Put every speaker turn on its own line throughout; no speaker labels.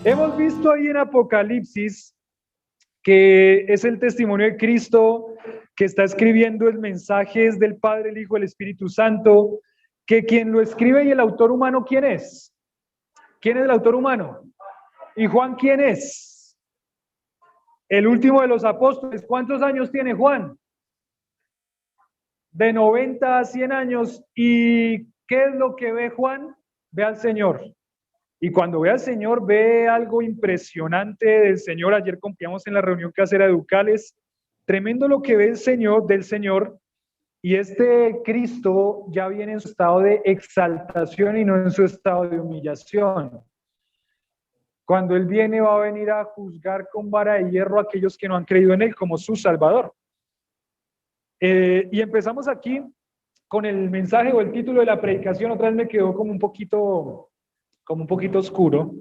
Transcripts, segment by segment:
Hemos visto ahí en Apocalipsis que es el testimonio de Cristo que está escribiendo el mensaje es del Padre, el Hijo, el Espíritu Santo, que quien lo escribe y el autor humano, ¿quién es? ¿Quién es el autor humano? ¿Y Juan quién es? El último de los apóstoles. ¿Cuántos años tiene Juan? De 90 a 100 años. ¿Y qué es lo que ve Juan? Ve al Señor. Y cuando ve al Señor, ve algo impresionante del Señor. Ayer confiamos en la reunión casera de Ducales. Tremendo lo que ve el Señor, del Señor. Y este Cristo ya viene en su estado de exaltación y no en su estado de humillación. Cuando Él viene, va a venir a juzgar con vara de hierro a aquellos que no han creído en Él como su Salvador. Y empezamos aquí con el mensaje o el título de la predicación. Otra vez me quedó como un poquito oscuro.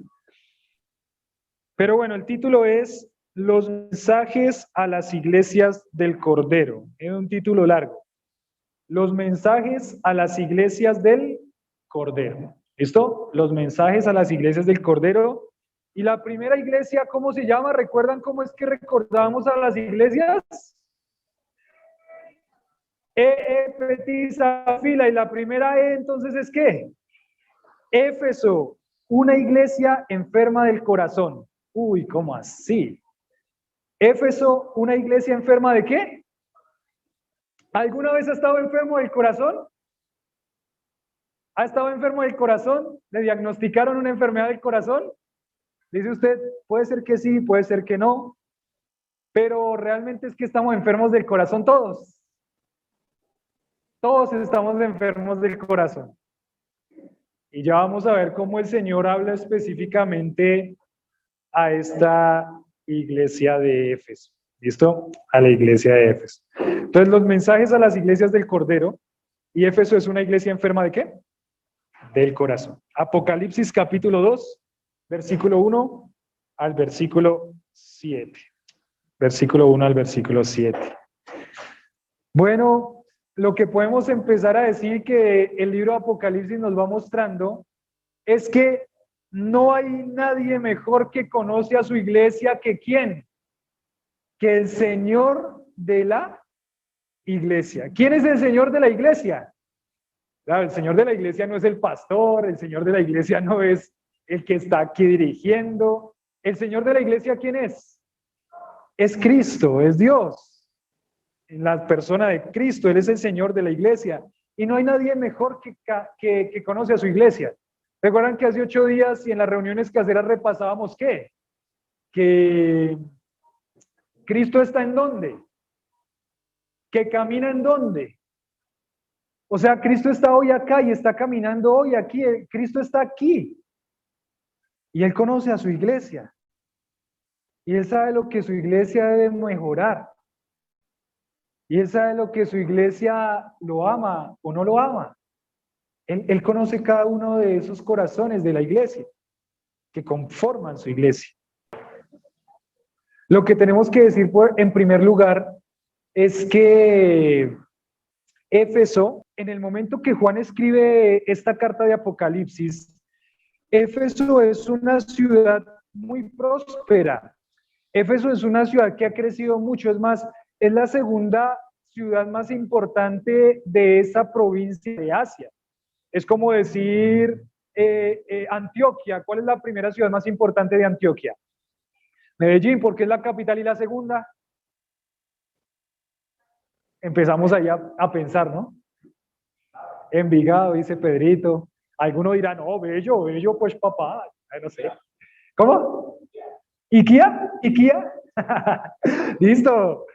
Pero bueno, el título es Los mensajes a las iglesias del Cordero. Es un título largo. Los mensajes a las iglesias del Cordero. ¿Listo? Los mensajes a las iglesias del Cordero. Y la primera iglesia, ¿cómo se llama? ¿Recuerdan cómo es que recordábamos a las iglesias? Petisa, fila. Y la primera entonces es ¿qué? Éfeso, una iglesia enferma del corazón. Uy, ¿cómo así? Éfeso, una iglesia enferma ¿de qué? ¿Alguna vez ha estado enfermo del corazón? ¿Ha estado enfermo del corazón? ¿Le diagnosticaron una enfermedad del corazón? Dice usted, puede ser que sí, puede ser que no, pero realmente es que estamos enfermos del corazón todos. Todos estamos enfermos del corazón. Y ya vamos a ver cómo el Señor habla específicamente a esta iglesia de Éfeso. ¿Listo? A la iglesia de Éfeso. Entonces, los mensajes a las iglesias del Cordero. ¿Y Éfeso es una iglesia enferma de qué? Del corazón. Apocalipsis capítulo 2, versículo 1 al versículo 7. Versículo 1 al versículo 7. Bueno, lo que podemos empezar a decir que el libro de Apocalipsis nos va mostrando es que no hay nadie mejor que conoce a su iglesia que ¿quién? Que el Señor de la iglesia. ¿Quién es el Señor de la iglesia? Claro, el Señor de la iglesia no es el pastor, el Señor de la iglesia no es el que está aquí dirigiendo. El Señor de la iglesia, ¿quién es? Es Cristo, es Dios. En la persona de Cristo, Él es el Señor de la iglesia. Y no hay nadie mejor que conoce a su iglesia. ¿Recuerdan que hace 8 días y en las reuniones caseras repasábamos qué? Que Cristo está en dónde? Que camina en dónde? O sea, Cristo está hoy acá y está caminando hoy aquí. Cristo está aquí. Y Él conoce a su iglesia. Y Él sabe lo que su iglesia debe mejorar. Y Él sabe lo que su iglesia lo ama o no lo ama. Él conoce cada uno de esos corazones de la iglesia que conforman su iglesia. Lo que tenemos que decir en primer lugar es que Éfeso, en el momento que Juan escribe esta carta de Apocalipsis, Éfeso es una ciudad muy próspera. Éfeso es una ciudad que ha crecido mucho, es más, es la segunda ciudad más importante de esa provincia de Asia. Es como decir Antioquia. ¿Cuál es la primera ciudad más importante de Antioquia? Medellín, porque es la capital y la segunda. Empezamos allá a pensar, ¿no? Envigado, dice Pedrito. Algunos dirán, no, Bello, pues papá, no sé. ¿Cómo? ¿Iquia? ¿Iquia? Listo.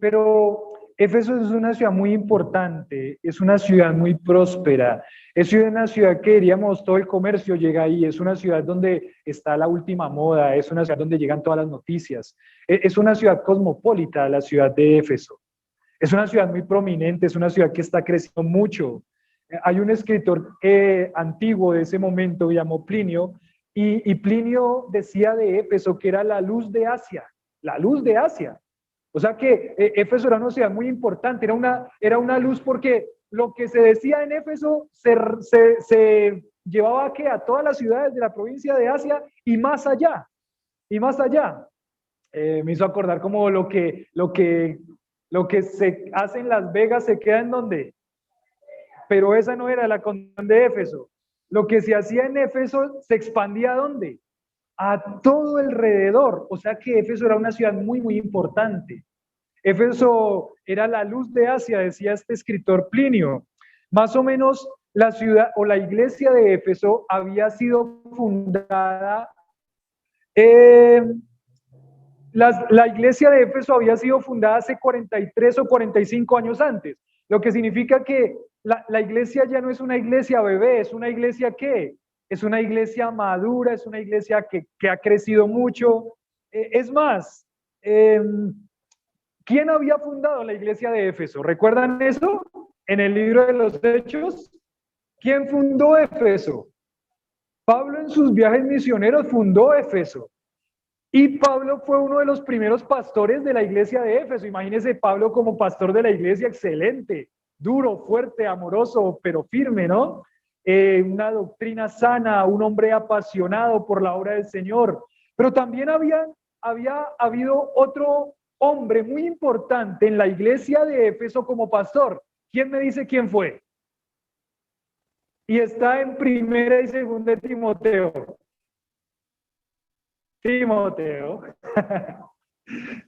Pero Éfeso es una ciudad muy importante, es una ciudad muy próspera, es una ciudad que diríamos todo el comercio llega ahí, es una ciudad donde está la última moda, es una ciudad donde llegan todas las noticias, es una ciudad cosmopolita, la ciudad de Éfeso. Es una ciudad muy prominente, es una ciudad que está creciendo mucho. Hay un escritor antiguo de ese momento, llamó Plinio, y Plinio decía de Éfeso que era la luz de Asia, la luz de Asia. O sea que Éfeso era una ciudad muy importante, era una luz porque lo que se decía en Éfeso se llevaba a todas las ciudades de la provincia de Asia y más allá, y más allá. Me hizo acordar como lo que se hace en Las Vegas se queda en donde, pero esa no era la condición de Éfeso. Lo que se hacía en Éfeso se expandía ¿a dónde? A todo alrededor. O sea que Éfeso era una ciudad muy, muy importante. Éfeso era la luz de Asia, decía este escritor Plinio. Más o menos la ciudad o la iglesia de Éfeso había sido fundada, eh, la iglesia de Éfeso había sido fundada hace 43 o 45 años antes, lo que significa que la iglesia ya no es una iglesia bebé, es una iglesia que es una iglesia madura, es una iglesia que ha crecido mucho. Es más, ¿quién había fundado la iglesia de Éfeso? ¿Recuerdan eso? En el libro de los Hechos, ¿quién fundó Éfeso? Pablo en sus viajes misioneros fundó Éfeso. Y Pablo fue uno de los primeros pastores de la iglesia de Éfeso. Imagínense Pablo como pastor de la iglesia, excelente, duro, fuerte, amoroso, pero firme, ¿no? Una doctrina sana, un hombre apasionado por la obra del Señor. Pero también había habido otro hombre muy importante en la iglesia de Éfeso como pastor. ¿Quién me dice quién fue? Y está en primera y segunda de Timoteo. Timoteo.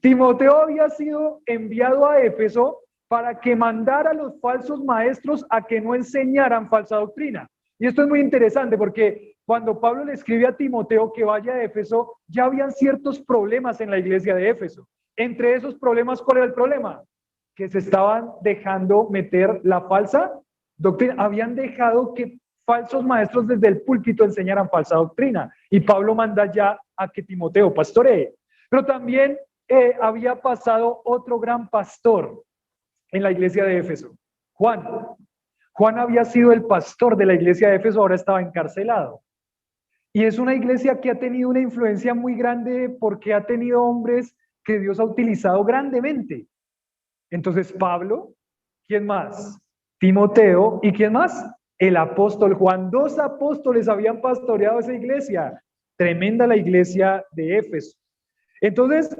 Timoteo había sido enviado a Éfeso para que mandara a los falsos maestros a que no enseñaran falsa doctrina. Y esto es muy interesante porque cuando Pablo le escribe a Timoteo que vaya a Éfeso, ya habían ciertos problemas en la iglesia de Éfeso. Entre esos problemas, ¿cuál era el problema? Que se estaban dejando meter la falsa doctrina. Habían dejado que falsos maestros desde el púlpito enseñaran falsa doctrina. Y Pablo manda ya a que Timoteo pastoree. Pero también había pasado otro gran pastor en la iglesia de Éfeso, Juan. Juan había sido el pastor de la iglesia de Éfeso, ahora estaba encarcelado. Y es una iglesia que ha tenido una influencia muy grande porque ha tenido hombres que Dios ha utilizado grandemente. Entonces Pablo, ¿quién más? Timoteo, ¿y quién más? El apóstol Juan. 2 apóstoles habían pastoreado esa iglesia. Tremenda la iglesia de Éfeso. Entonces,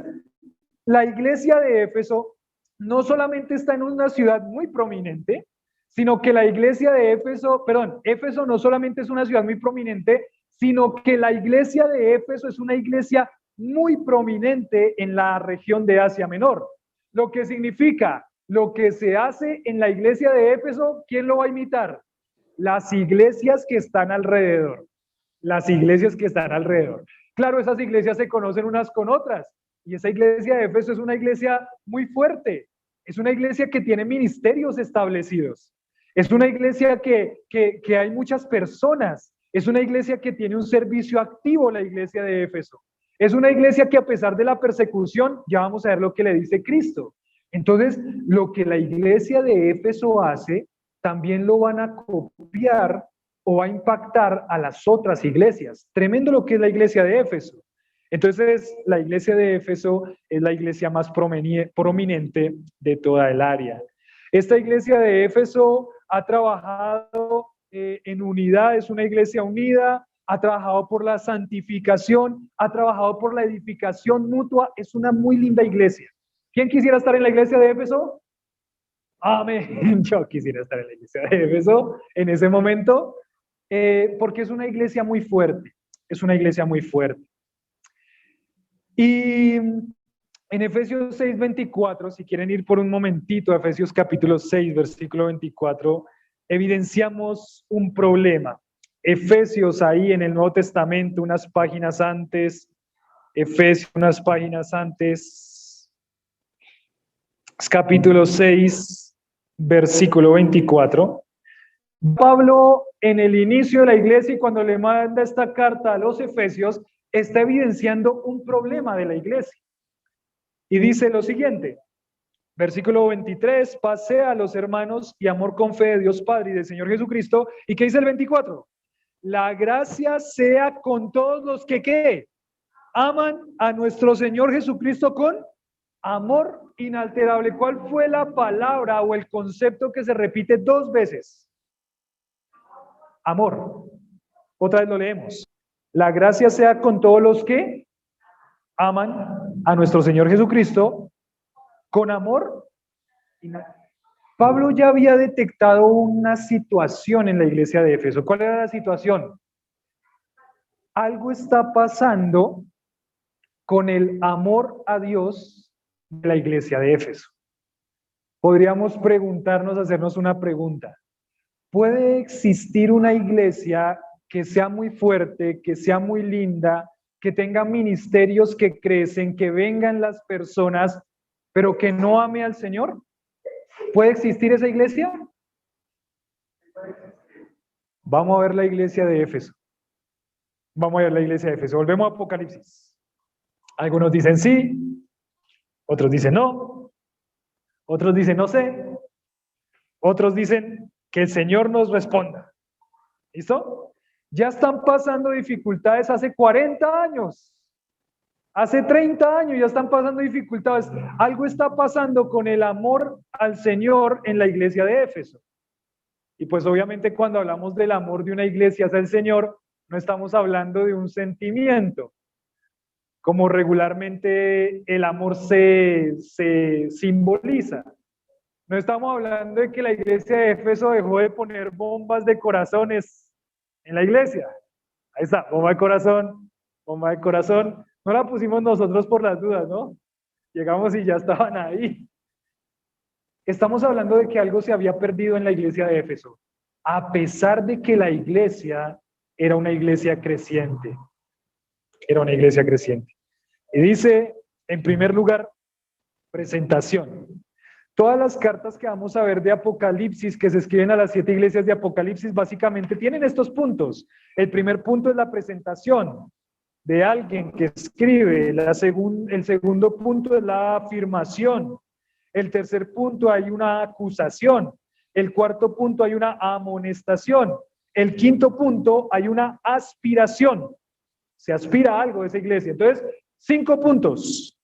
la iglesia de Éfeso no solamente está en una ciudad muy prominente, sino que la iglesia de Éfeso, perdón, Éfeso no solamente es una ciudad muy prominente, sino que la iglesia de Éfeso es una iglesia muy prominente en la región de Asia Menor. Lo que significa, lo que se hace en la iglesia de Éfeso, ¿quién lo va a imitar? Las iglesias que están alrededor. Las iglesias que están alrededor. Claro, esas iglesias se conocen unas con otras. Y esa iglesia de Éfeso es una iglesia muy fuerte. Es una iglesia que tiene ministerios establecidos. Es una iglesia que hay muchas personas. Es una iglesia que tiene un servicio activo, la iglesia de Éfeso. Es una iglesia que a pesar de la persecución, ya vamos a ver lo que le dice Cristo. Entonces, lo que la iglesia de Éfeso hace, también lo van a copiar o va a impactar a las otras iglesias. Tremendo lo que es la iglesia de Éfeso. Entonces, la iglesia de Éfeso es la iglesia más prominente de toda el área. Esta iglesia de Éfeso ha trabajado en unidad, es una iglesia unida, ha trabajado por la santificación, ha trabajado por la edificación mutua, es una muy linda iglesia. ¿Quién quisiera estar en la iglesia de Éfeso? Amén. Yo quisiera estar en la iglesia de Éfeso en ese momento, porque es una iglesia muy fuerte, es una iglesia muy fuerte. Y en Efesios 6:24, si quieren ir por un momentito a Efesios capítulo 6, versículo 24, evidenciamos un problema. Efesios ahí en el Nuevo Testamento, unas páginas antes, Efesios unas páginas antes, capítulo 6, versículo 24. Pablo en el inicio de la iglesia y cuando le manda esta carta a los Efesios, está evidenciando un problema de la iglesia. Y dice lo siguiente, versículo 23, paz sea a los hermanos y amor con fe de Dios Padre y del Señor Jesucristo. ¿Y qué dice el 24? La gracia sea con todos los que ¿qué? Aman a nuestro Señor Jesucristo con amor inalterable. ¿Cuál fue la palabra o el concepto que se repite 2 veces? Amor. Otra vez lo leemos. La gracia sea con todos los que aman a nuestro Señor Jesucristo con amor. Pablo ya había detectado una situación en la iglesia de Éfeso. ¿Cuál era la situación? Algo está pasando con el amor a Dios de la iglesia de Éfeso. Podríamos preguntarnos, hacernos una pregunta. ¿Puede existir una iglesia que sea muy fuerte, que sea muy linda, que tenga ministerios que crecen, que vengan las personas, pero que no ame al Señor? ¿Puede existir esa iglesia? Vamos a ver la iglesia de Éfeso. Vamos a ver la iglesia de Éfeso. Volvemos a Apocalipsis. Algunos dicen sí, otros dicen no, otros dicen no sé, otros dicen que el Señor nos responda. ¿Listo? Ya están pasando dificultades hace 40 años. Hace 30 años ya están pasando dificultades. Algo está pasando con el amor al Señor en la iglesia de Éfeso. Y pues obviamente cuando hablamos del amor de una iglesia hacia el Señor, no estamos hablando de un sentimiento. Como regularmente el amor se simboliza. No estamos hablando de que la iglesia de Éfeso dejó de poner bombas de corazones en la iglesia. Ahí está, bomba de corazón, bomba de corazón. No la pusimos nosotros por las dudas, ¿no? Llegamos y ya estaban ahí. Estamos hablando de que algo se había perdido en la iglesia de Éfeso, a pesar de que la iglesia era una iglesia creciente. Era una iglesia creciente. Y dice, en primer lugar, presentación. Todas las cartas que vamos a ver de Apocalipsis, que se escriben a las 7 iglesias de Apocalipsis, básicamente tienen estos puntos. El primer punto es la presentación de alguien que escribe. El segundo punto es la afirmación. El tercer punto hay una acusación. El cuarto punto hay una amonestación. El quinto punto hay una aspiración. Se aspira a algo de esa iglesia. Entonces, 5 puntos.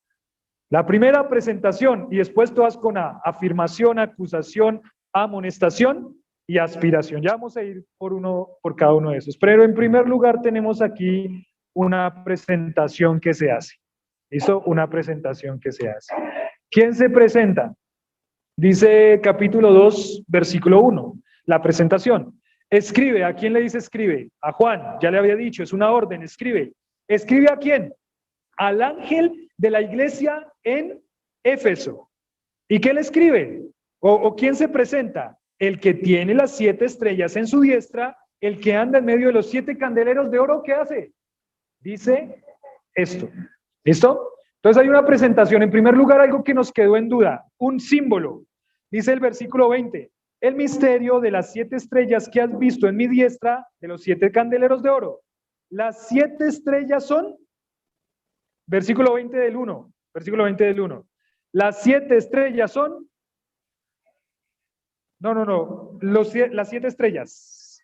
La primera, presentación, y después todas con A: afirmación, acusación, amonestación y aspiración. Ya vamos a ir por cada uno de esos. Pero en primer lugar tenemos aquí una presentación que se hace. ¿Listo? Una presentación que se hace. ¿Quién se presenta? Dice capítulo 2, versículo 1, la presentación. Escribe. ¿A quién le dice escribe? A Juan, ya le había dicho, es una orden, escribe. ¿Escribe a quién? Al ángel de la iglesia en Éfeso. ¿Y qué le escribe? ¿O quién se presenta? El que tiene las 7 estrellas en su diestra, el que anda en medio de los 7 candeleros de oro, ¿qué hace? Dice esto. ¿Listo? Entonces hay una presentación. En primer lugar, algo que nos quedó en duda, un símbolo. Dice el versículo 20, el misterio de las 7 estrellas que has visto en mi diestra, de los 7 candeleros de oro. Las 7 estrellas son, versículo 20 del 1, las 7 estrellas son, las 7 estrellas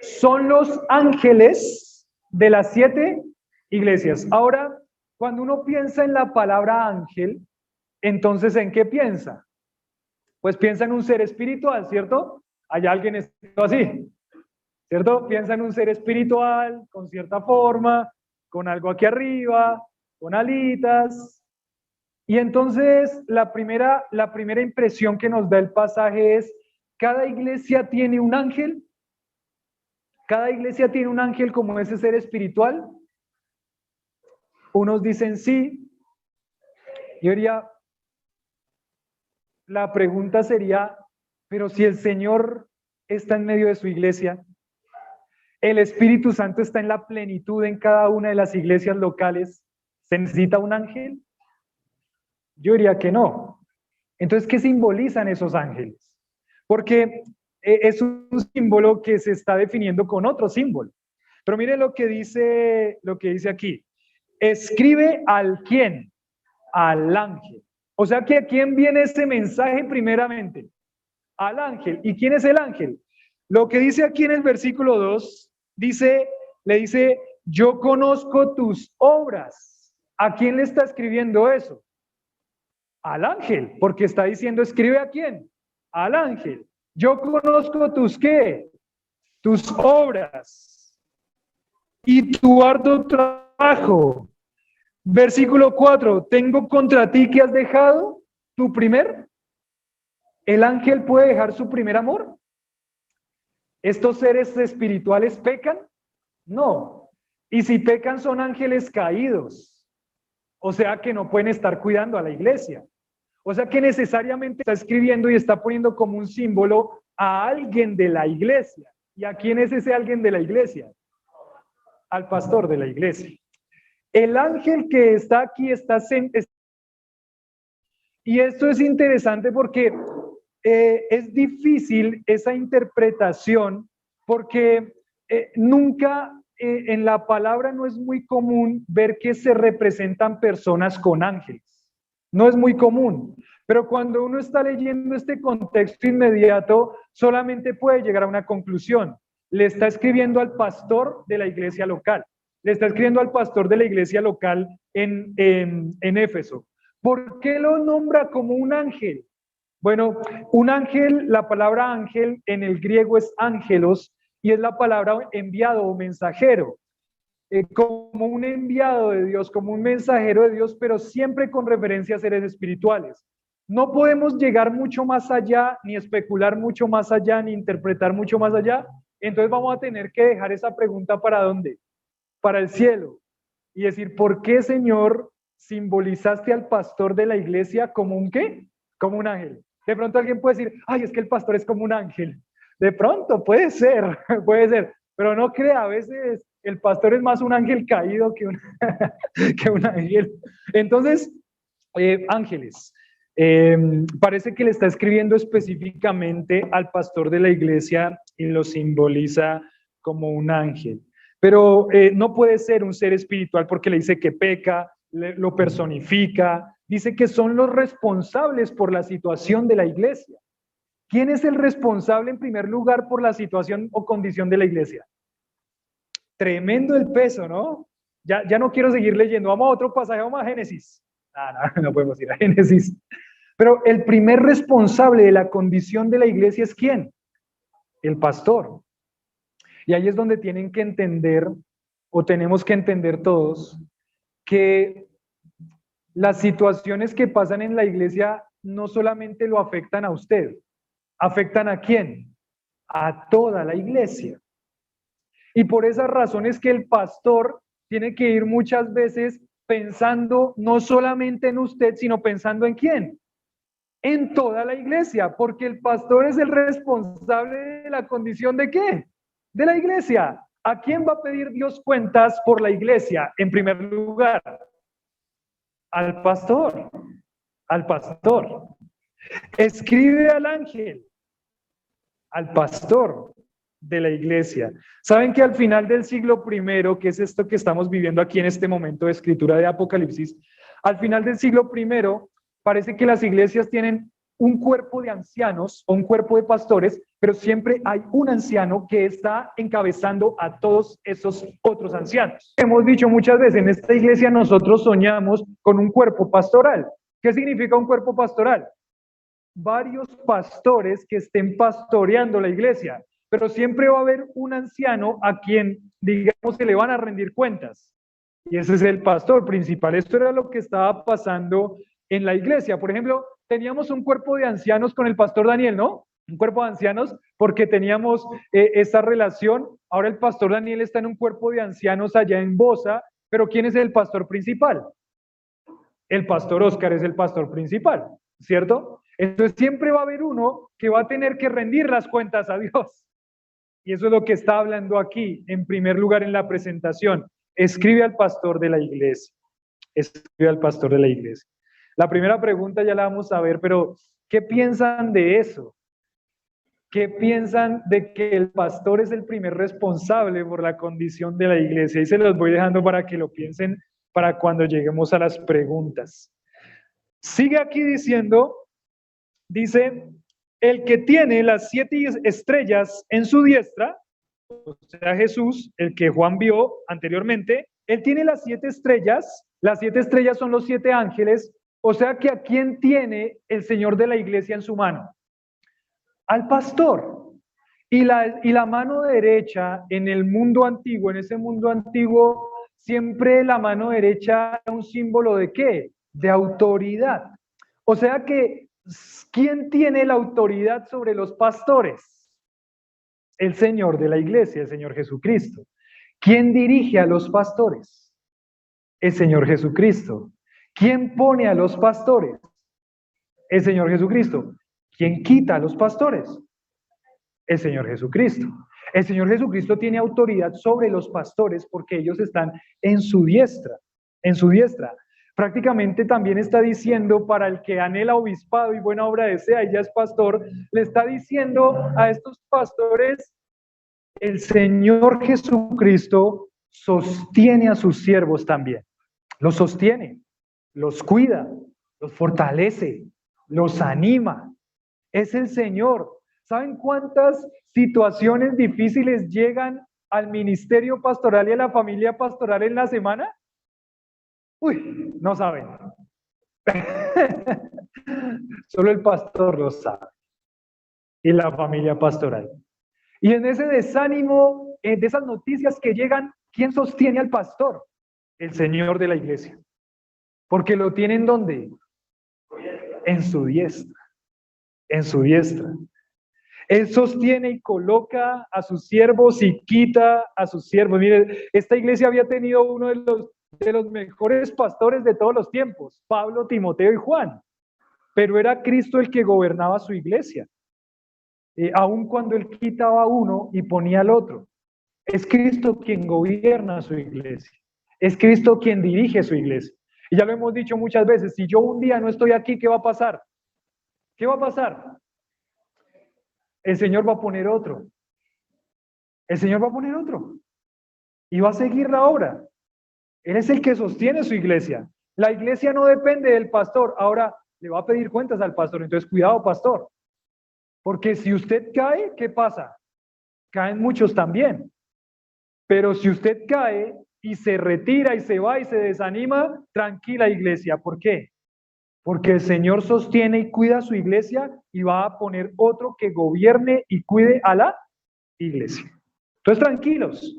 son los ángeles de las 7 iglesias. Ahora, cuando uno piensa en la palabra ángel, entonces ¿en qué piensa? Pues piensa en un ser espiritual, ¿cierto? Hay alguien así, ¿cierto? Piensa en un ser espiritual, con cierta forma, con algo aquí arriba, con alitas. Y entonces la primera impresión que nos da el pasaje es, ¿cada iglesia tiene un ángel? ¿Cada iglesia tiene un ángel como ese ser espiritual? Unos dicen sí. Yo diría, la pregunta sería, pero si el Señor está en medio de su iglesia, el Espíritu Santo está en la plenitud en cada una de las iglesias locales, ¿se necesita un ángel? Yo diría que no. Entonces, ¿qué simbolizan esos ángeles? Porque es un símbolo que se está definiendo con otro símbolo. Pero mire lo que dice aquí. Escribe al quién, al ángel. O sea que ¿a quién viene ese mensaje primeramente? Al ángel. ¿Y quién es el ángel? Lo que dice aquí en el versículo 2, le dice, yo conozco tus obras. ¿A quién le está escribiendo eso? Al ángel, porque está diciendo, ¿escribe a quién? Al ángel. Yo conozco tus ¿qué? Tus obras. y tu arduo trabajo. Versículo 4, tengo contra ti que has dejado tu primer. ¿El ángel puede dejar su primer amor? ¿Estos seres espirituales pecan? No. Y si pecan son ángeles caídos. O sea que no pueden estar cuidando a la iglesia. O sea que necesariamente está escribiendo y está poniendo como un símbolo a alguien de la iglesia. ¿Y a quién es ese alguien de la iglesia? Al pastor de la iglesia. El ángel que está aquí y esto es interesante porque es difícil esa interpretación porque nunca en la palabra no es muy común ver que se representan personas con ángeles. No es muy común. Pero cuando uno está leyendo este contexto inmediato, solamente puede llegar a una conclusión. Le está escribiendo al pastor de la iglesia local. Le está escribiendo al pastor de la iglesia local en Éfeso. ¿Por qué lo nombra como un ángel? Bueno, un ángel, la palabra ángel en el griego es ángelos y es la palabra enviado o mensajero. Como un enviado de Dios, como un mensajero de Dios, pero siempre con referencia a seres espirituales. No podemos llegar mucho más allá, ni especular mucho más allá, ni interpretar mucho más allá. Entonces vamos a tener que dejar esa pregunta ¿para dónde? Para el cielo. Y decir, ¿por qué, Señor, simbolizaste al pastor de la iglesia como un qué? Como un ángel. De pronto alguien puede decir, ay, es que el pastor es como un ángel. De pronto, puede ser, puede ser. Pero no crea, a veces el pastor es más un ángel caído que que un ángel. Entonces, ángeles. Parece que le está escribiendo específicamente al pastor de la iglesia y lo simboliza como un ángel. Pero no puede ser un ser espiritual porque le dice que peca, lo personifica, dice que son los responsables por la situación de la iglesia. ¿Quién es el responsable en primer lugar por la situación o condición de la iglesia? Tremendo el peso, ¿no? Ya no quiero seguir leyendo. Vamos a otro pasaje, vamos a Génesis. No podemos ir a Génesis. Pero el primer responsable de la condición de la iglesia es ¿quién? El pastor. Y ahí es donde tienen que entender, o tenemos que entender todos, que las situaciones que pasan en la iglesia no solamente lo afectan a usted, afectan ¿a quién? A toda la iglesia. Y por esas razones que el pastor tiene que ir muchas veces pensando no solamente en usted, sino pensando en quién, en toda la iglesia, porque el pastor es el responsable de la condición de qué, de la iglesia. ¿A quién va a pedir Dios cuentas por la iglesia? En primer lugar, al pastor, al pastor. Escribe al ángel, al pastor de la iglesia. Saben que al final del siglo primero, que es esto que estamos viviendo aquí en este momento de escritura de Apocalipsis, al final del siglo primero, parece que las iglesias tienen un cuerpo de ancianos o un cuerpo de pastores, pero siempre hay un anciano que está encabezando a todos esos otros ancianos. Hemos dicho muchas veces, en esta iglesia nosotros soñamos con un cuerpo pastoral. ¿Qué significa un cuerpo pastoral? Varios pastores que estén pastoreando la iglesia, pero siempre va a haber un anciano a quien, digamos, se le van a rendir cuentas. Y ese es el pastor principal. Esto era lo que estaba pasando en la iglesia. Por ejemplo, teníamos un cuerpo de ancianos con el pastor Daniel, ¿no? Un cuerpo de ancianos porque teníamos esa relación. Ahora el pastor Daniel está en un cuerpo de ancianos allá en Bosa, pero ¿quién es el pastor principal? El pastor Oscar es el pastor principal, ¿cierto? Entonces siempre va a haber uno que va a tener que rendir las cuentas a Dios. Y eso es lo que está hablando aquí, en primer lugar en la presentación. Escribe al pastor de la iglesia. Escribe al pastor de la iglesia. La primera pregunta ya la vamos a ver, pero ¿qué piensan de eso? ¿Qué piensan de que el pastor es el primer responsable por la condición de la iglesia? Y se los voy dejando para que lo piensen para cuando lleguemos a las preguntas. Sigue aquí diciendo, dice, el que tiene las 7 estrellas en su diestra, o sea Jesús, el que Juan vio anteriormente, él tiene las 7 estrellas son los 7 ángeles, o sea que ¿a quién tiene el Señor de la iglesia en su mano? Al pastor. Y la mano derecha en el mundo antiguo, en ese mundo antiguo, siempre la mano derecha era un símbolo de ¿qué? De autoridad. O sea que, ¿quién tiene la autoridad sobre los pastores? El Señor de la iglesia, el Señor Jesucristo. ¿Quién dirige a los pastores? El Señor Jesucristo. ¿Quién pone a los pastores? El Señor Jesucristo. ¿Quién quita a los pastores? El Señor Jesucristo. El Señor Jesucristo tiene autoridad sobre los pastores porque ellos están en su diestra, en su diestra. Prácticamente también está diciendo para el que anhela obispado y buena obra desea y ya es pastor, le está diciendo a estos pastores, el Señor Jesucristo sostiene a sus siervos también. Los sostiene, los cuida, los fortalece, los anima. Es el Señor. ¿Saben cuántas situaciones difíciles llegan al ministerio pastoral y a la familia pastoral en la semana? Uy, no saben. Solo el pastor lo sabe. Y la familia pastoral. Y en ese desánimo, de esas noticias que llegan, ¿quién sostiene al pastor? El Señor de la iglesia. Porque lo tienen ¿dónde? En su diestra. En su diestra. Él sostiene y coloca a sus siervos y quita a sus siervos. Mire, esta iglesia había tenido uno de los mejores pastores de todos los tiempos, Pablo, Timoteo y Juan. Pero era Cristo el que gobernaba su iglesia. Aun cuando él quitaba a uno y ponía al otro. Es Cristo quien gobierna su iglesia. Es Cristo quien dirige su iglesia. Y ya lo hemos dicho muchas veces, si yo un día no estoy aquí, ¿qué va a pasar? ¿Qué va a pasar? El Señor va a poner otro. El Señor va a poner otro. Y va a seguir la obra. Él es el que sostiene su iglesia. La iglesia no depende del pastor. Ahora le va a pedir cuentas al pastor. Entonces, cuidado, pastor. Porque si usted cae, ¿qué pasa? Caen muchos también. Pero si usted cae y se retira y se va y se desanima, tranquila iglesia. ¿Por qué? Porque el Señor sostiene y cuida a su iglesia y va a poner otro que gobierne y cuide a la iglesia. Entonces, tranquilos,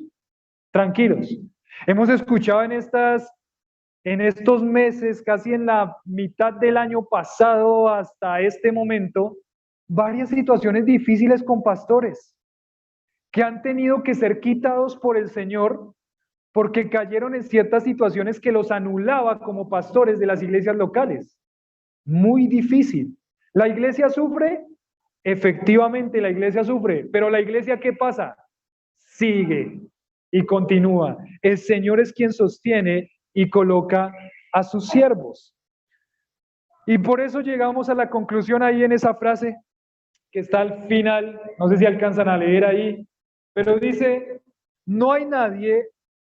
tranquilos. Hemos escuchado en estos meses, casi en la mitad del año pasado hasta este momento, varias situaciones difíciles con pastores que han tenido que ser quitados por el Señor porque cayeron en ciertas situaciones que los anulaba como pastores de las iglesias locales. Muy difícil. ¿La iglesia sufre? Efectivamente, la iglesia sufre, pero la iglesia, ¿qué pasa? Sigue y continúa. El Señor es quien sostiene y coloca a sus siervos. Y por eso llegamos a la conclusión ahí en esa frase que está al final, no sé si alcanzan a leer ahí, pero dice, no hay nadie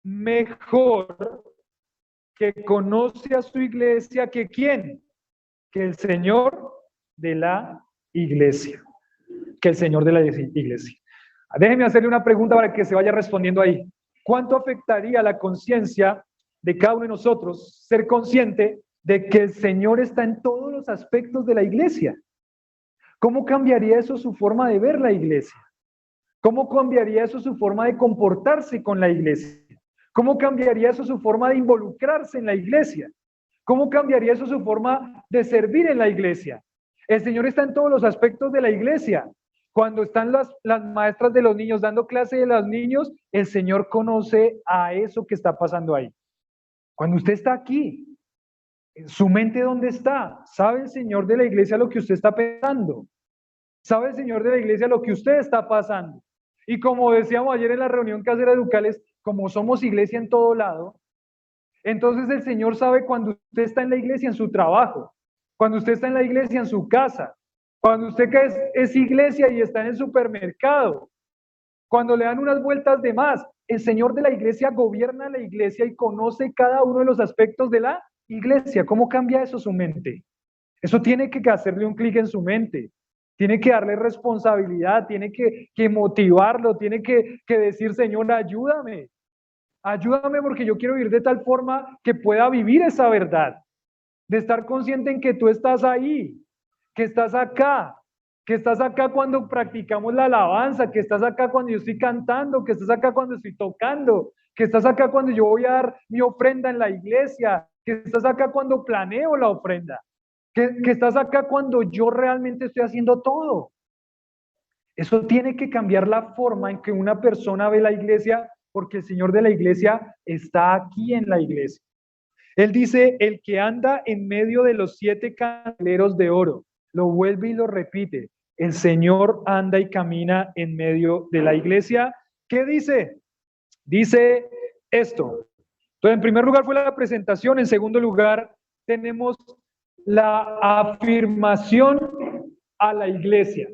mejor que conoce a su iglesia que ¿quién? Que el Señor de la iglesia. Que el Señor de la iglesia. Déjenme hacerle una pregunta para que se vaya respondiendo ahí. ¿Cuánto afectaría la conciencia de cada uno de nosotros ser consciente de que el Señor está en todos los aspectos de la iglesia? ¿Cómo cambiaría eso su forma de ver la iglesia? ¿Cómo cambiaría eso su forma de comportarse con la iglesia? ¿Cómo cambiaría eso su forma de involucrarse en la iglesia? ¿Cómo cambiaría eso su forma de servir en la iglesia? El Señor está en todos los aspectos de la iglesia. Cuando están las maestras de los niños dando clase de los niños, el Señor conoce a eso que está pasando ahí. Cuando usted está aquí, su mente ¿dónde está? ¿Sabe el Señor de la iglesia lo que usted está pensando? ¿Sabe el Señor de la iglesia lo que usted está pasando? Y como decíamos ayer en la reunión casera Educales, como somos iglesia en todo lado, entonces el Señor sabe cuando usted está en la iglesia en su trabajo, cuando usted está en la iglesia en su casa, cuando usted es iglesia y está en el supermercado, cuando le dan unas vueltas de más. El Señor de la iglesia gobierna la iglesia y conoce cada uno de los aspectos de la iglesia. ¿Cómo cambia eso su mente? Eso tiene que hacerle un clic en su mente. Tiene que darle responsabilidad, tiene que motivarlo, tiene que decir, Señor, ayúdame. Ayúdame porque yo quiero vivir de tal forma que pueda vivir esa verdad. De estar consciente en que tú estás ahí, que estás acá, que estás acá cuando practicamos la alabanza, que estás acá cuando yo estoy cantando, que estás acá cuando estoy tocando, que estás acá cuando yo voy a dar mi ofrenda en la iglesia, que estás acá cuando planeo la ofrenda, que estás acá cuando yo realmente estoy haciendo todo. Eso tiene que cambiar la forma en que una persona ve la iglesia, porque el Señor de la iglesia está aquí en la iglesia. Él dice, el que anda en medio de los 7 candeleros de oro, lo vuelve y lo repite. El Señor anda y camina en medio de la iglesia. ¿Qué dice? Dice esto. Entonces, en primer lugar fue la presentación. En segundo lugar, tenemos la afirmación a la iglesia.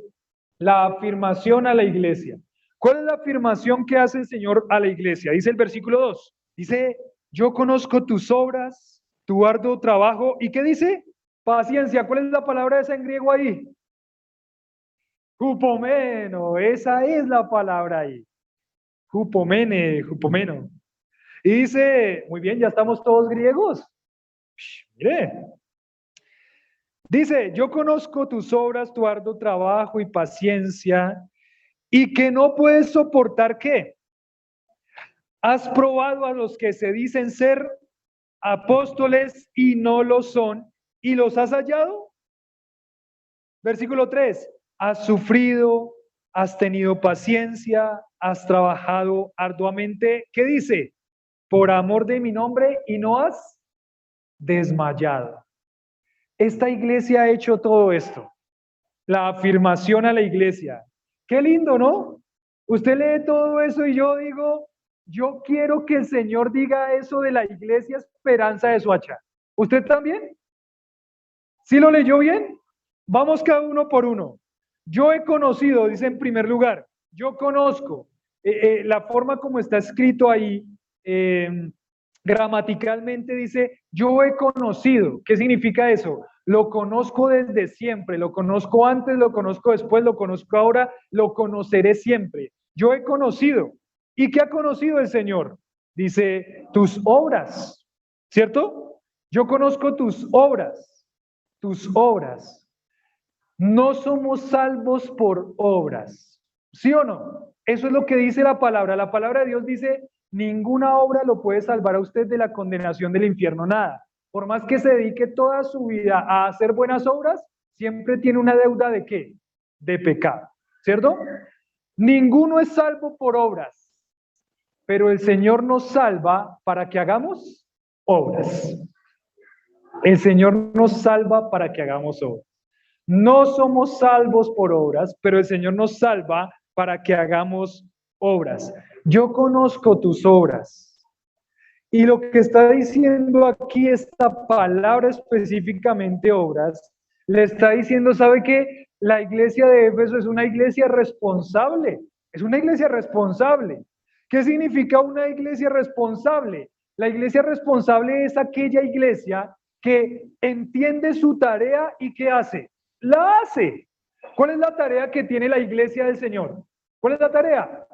La afirmación a la iglesia. ¿Cuál es la afirmación que hace el Señor a la iglesia? Dice el versículo 2. Dice, yo conozco tus obras, tu arduo trabajo. ¿Y qué dice? Paciencia. ¿Cuál es la palabra esa en griego ahí? Hupomeno. Esa es la palabra ahí. Hupomeno. Y dice, muy bien, ya estamos todos griegos. Mire. Dice, yo conozco tus obras, tu arduo trabajo y paciencia, y que no puedes soportar ¿qué? Has probado a los que se dicen ser apóstoles y no lo son, y los has hallado. Versículo 3, has sufrido, has tenido paciencia, has trabajado arduamente. ¿Qué dice? Por amor de mi nombre y no has desmayado. Esta iglesia ha hecho todo esto. La afirmación a la iglesia. Qué lindo, ¿no? Usted lee todo eso y yo digo, yo quiero que el Señor diga eso de la iglesia Esperanza de Soacha. ¿Usted también? ¿Sí lo leyó bien? Vamos cada uno por uno. Yo he conocido, dice en primer lugar, yo conozco. La forma como está escrito ahí, gramaticalmente dice, yo he conocido. ¿Qué significa eso? Lo conozco desde siempre, lo conozco antes, lo conozco después, lo conozco ahora, lo conoceré siempre. Yo he conocido. ¿Y qué ha conocido el Señor? Dice, tus obras, ¿cierto? Yo conozco tus obras, tus obras. No somos salvos por obras, ¿sí o no? Eso es lo que dice la palabra. La palabra de Dios dice, ninguna obra lo puede salvar a usted de la condenación del infierno, nada. Por más que se dedique toda su vida a hacer buenas obras, siempre tiene una deuda de ¿qué? De pecado, ¿cierto? Ninguno es salvo por obras, pero el Señor nos salva para que hagamos obras. El Señor nos salva para que hagamos obras. No somos salvos por obras, pero el Señor nos salva para que hagamos obras. Yo conozco tus obras. Y lo que está diciendo aquí esta palabra específicamente obras, le está diciendo, ¿sabe qué? La iglesia de Éfeso es una iglesia responsable. Es una iglesia responsable. ¿Qué significa una iglesia responsable? La iglesia responsable es aquella iglesia que entiende su tarea y ¿qué hace? La hace. ¿Cuál es la tarea que tiene la iglesia del Señor? ¿Cuál es la tarea?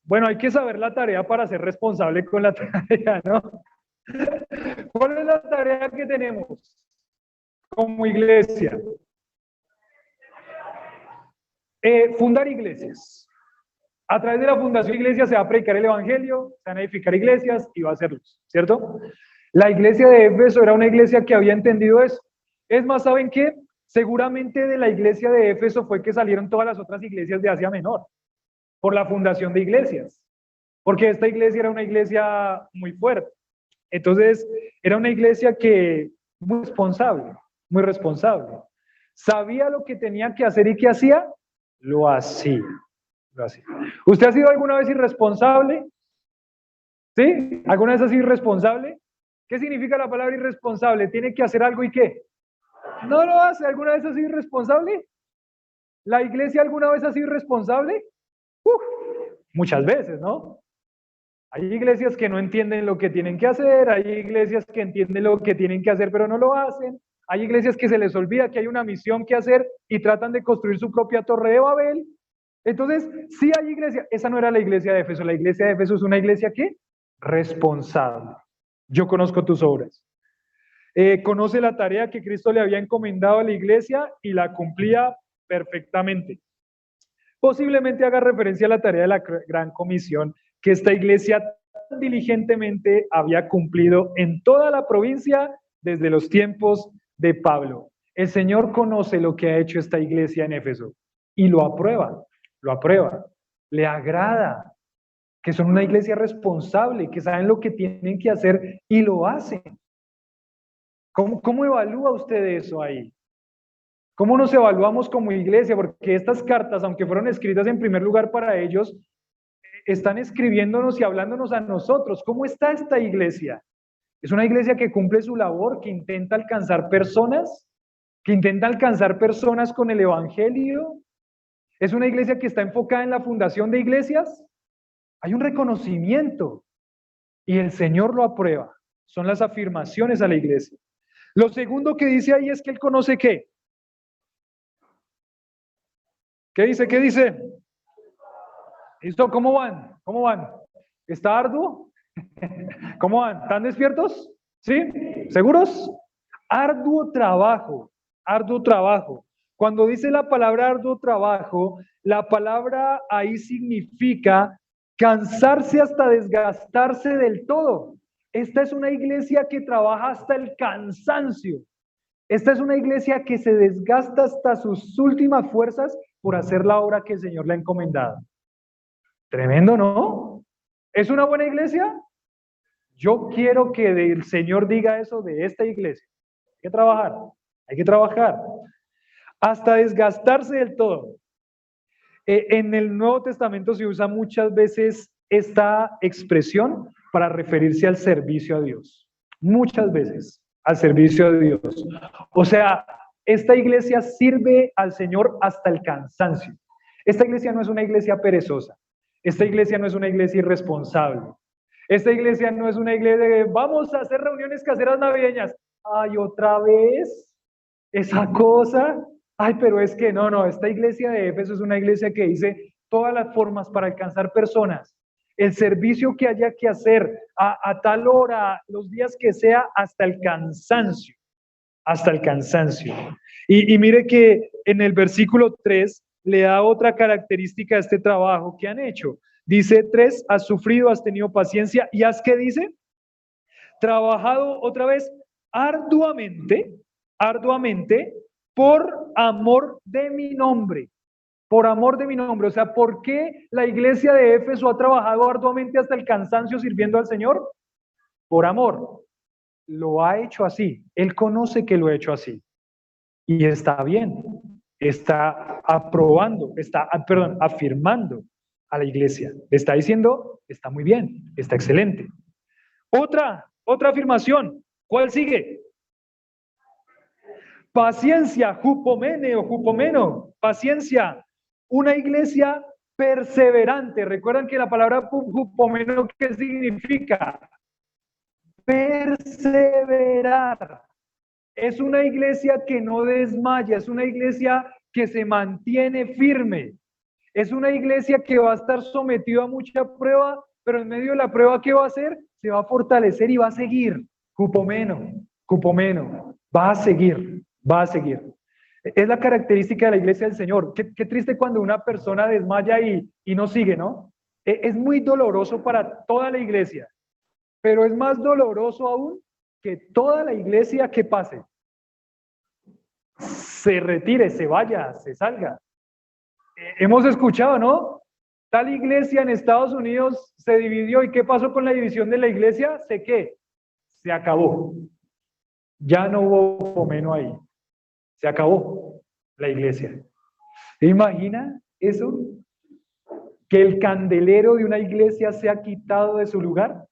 Bueno, hay que saber la tarea para ser responsable con la tarea, ¿no? ¿Cuál es la tarea que tenemos como iglesia? Fundar iglesias. A través de la fundación de iglesias se va a predicar el evangelio, se van a edificar iglesias y va a ser luz, ¿cierto? La iglesia de Éfeso era una iglesia que había entendido eso. Es más, ¿saben qué? Seguramente de la iglesia de Éfeso fue que salieron todas las otras iglesias de Asia Menor, por la fundación de iglesias, porque esta iglesia era una iglesia muy fuerte. Entonces, era una iglesia que muy responsable, muy responsable. Sabía lo que tenía que hacer y qué hacía, lo hacía. Lo hacía. ¿Usted ha sido alguna vez irresponsable? ¿Sí? ¿Alguna vez ha sido irresponsable? ¿Qué significa la palabra irresponsable? ¿Tiene que hacer algo y qué? ¿No lo hace? ¿Alguna vez ha sido irresponsable? ¿La iglesia alguna vez ha sido irresponsable? Muchas veces, ¿no? Hay iglesias que no entienden lo que tienen que hacer, hay iglesias que entienden lo que tienen que hacer pero no lo hacen, hay iglesias que se les olvida que hay una misión que hacer y tratan de construir su propia torre de Babel. Entonces, sí hay iglesia, esa no era la iglesia de Éfeso, la iglesia de Éfeso es una iglesia ¿qué? Responsable. Yo conozco tus obras. conoce la tarea que Cristo le había encomendado a la iglesia y la cumplía perfectamente. Posiblemente haga referencia a la tarea de la Gran Comisión que esta iglesia tan diligentemente había cumplido en toda la provincia desde los tiempos de Pablo. El Señor conoce lo que ha hecho esta iglesia en Éfeso y lo aprueba, le agrada, que son una iglesia responsable, que saben lo que tienen que hacer y lo hacen. ¿Cómo evalúa usted eso ahí? ¿Cómo nos evaluamos como iglesia? Porque estas cartas, aunque fueron escritas en primer lugar para ellos, están escribiéndonos y hablándonos a nosotros. ¿Cómo está esta iglesia? ¿Es una iglesia que cumple su labor, que intenta alcanzar personas? ¿Que intenta alcanzar personas con el evangelio? ¿Es una iglesia que está enfocada en la fundación de iglesias? Hay un reconocimiento y el Señor lo aprueba. Son las afirmaciones a la iglesia. Lo segundo que dice ahí es que Él conoce ¿qué? ¿Qué dice? ¿Qué dice? ¿Listo? ¿Cómo van? ¿Cómo van? ¿Está arduo? ¿Cómo van? ¿Están despiertos? ¿Sí? ¿Seguros? Arduo trabajo, arduo trabajo. Cuando dice la palabra arduo trabajo, la palabra ahí significa cansarse hasta desgastarse del todo. Esta es una iglesia que trabaja hasta el cansancio. Esta es una iglesia que se desgasta hasta sus últimas fuerzas por hacer la obra que el Señor le ha encomendado. Tremendo, ¿no? ¿Es una buena iglesia? Yo quiero que el Señor diga eso de esta iglesia. Hay que trabajar, hasta desgastarse del todo. En el Nuevo Testamento se usa muchas veces esta expresión para referirse al servicio a Dios. Muchas veces al servicio de Dios. O sea, esta iglesia sirve al Señor hasta el cansancio. Esta iglesia no es una iglesia perezosa. Esta iglesia no es una iglesia irresponsable. Esta iglesia no es una iglesia de vamos a hacer reuniones caseras navideñas. Ay, otra vez esa cosa. Ay, pero es que no, esta iglesia de Éfeso es una iglesia que dice todas las formas para alcanzar personas. El servicio que haya que hacer a tal hora, los días que sea, hasta el cansancio. Hasta el cansancio. Y mire que en el versículo 3 le da otra característica a este trabajo que han hecho. Dice 3, has sufrido, has tenido paciencia y has, ¿qué dice? Trabajado otra vez arduamente por amor de mi nombre. Por amor de mi nombre. O sea, ¿por qué la iglesia de Éfeso ha trabajado arduamente hasta el cansancio sirviendo al Señor? Por amor. Lo ha hecho así. Él conoce que lo ha hecho así. Y está bien. Está afirmando a la iglesia. Le está diciendo, está muy bien, está excelente. Otra afirmación. ¿Cuál sigue? Paciencia, jupomene o jupomeno, paciencia. Una iglesia perseverante. ¿Recuerdan que la palabra jupomeno qué significa? Perseverar. Es una iglesia que no desmaya, es una iglesia que se mantiene firme. Es una iglesia que va a estar sometida a mucha prueba, pero en medio de la prueba, ¿qué va a hacer? Se va a fortalecer y va a seguir. Cupomeno, va a seguir. Es la característica de la iglesia del Señor. Qué triste cuando una persona desmaya y no sigue, ¿no? Es muy doloroso para toda la iglesia, pero es más doloroso aún que toda la iglesia que pase. Se retire, se vaya, se salga. Hemos escuchado, ¿no? Tal iglesia en Estados Unidos se dividió. ¿Y qué pasó con la división de la iglesia? Se acabó. Ya no hubo jupomeno ahí. Se acabó la iglesia. ¿Se imagina eso? Que el candelero de una iglesia sea quitado de su lugar.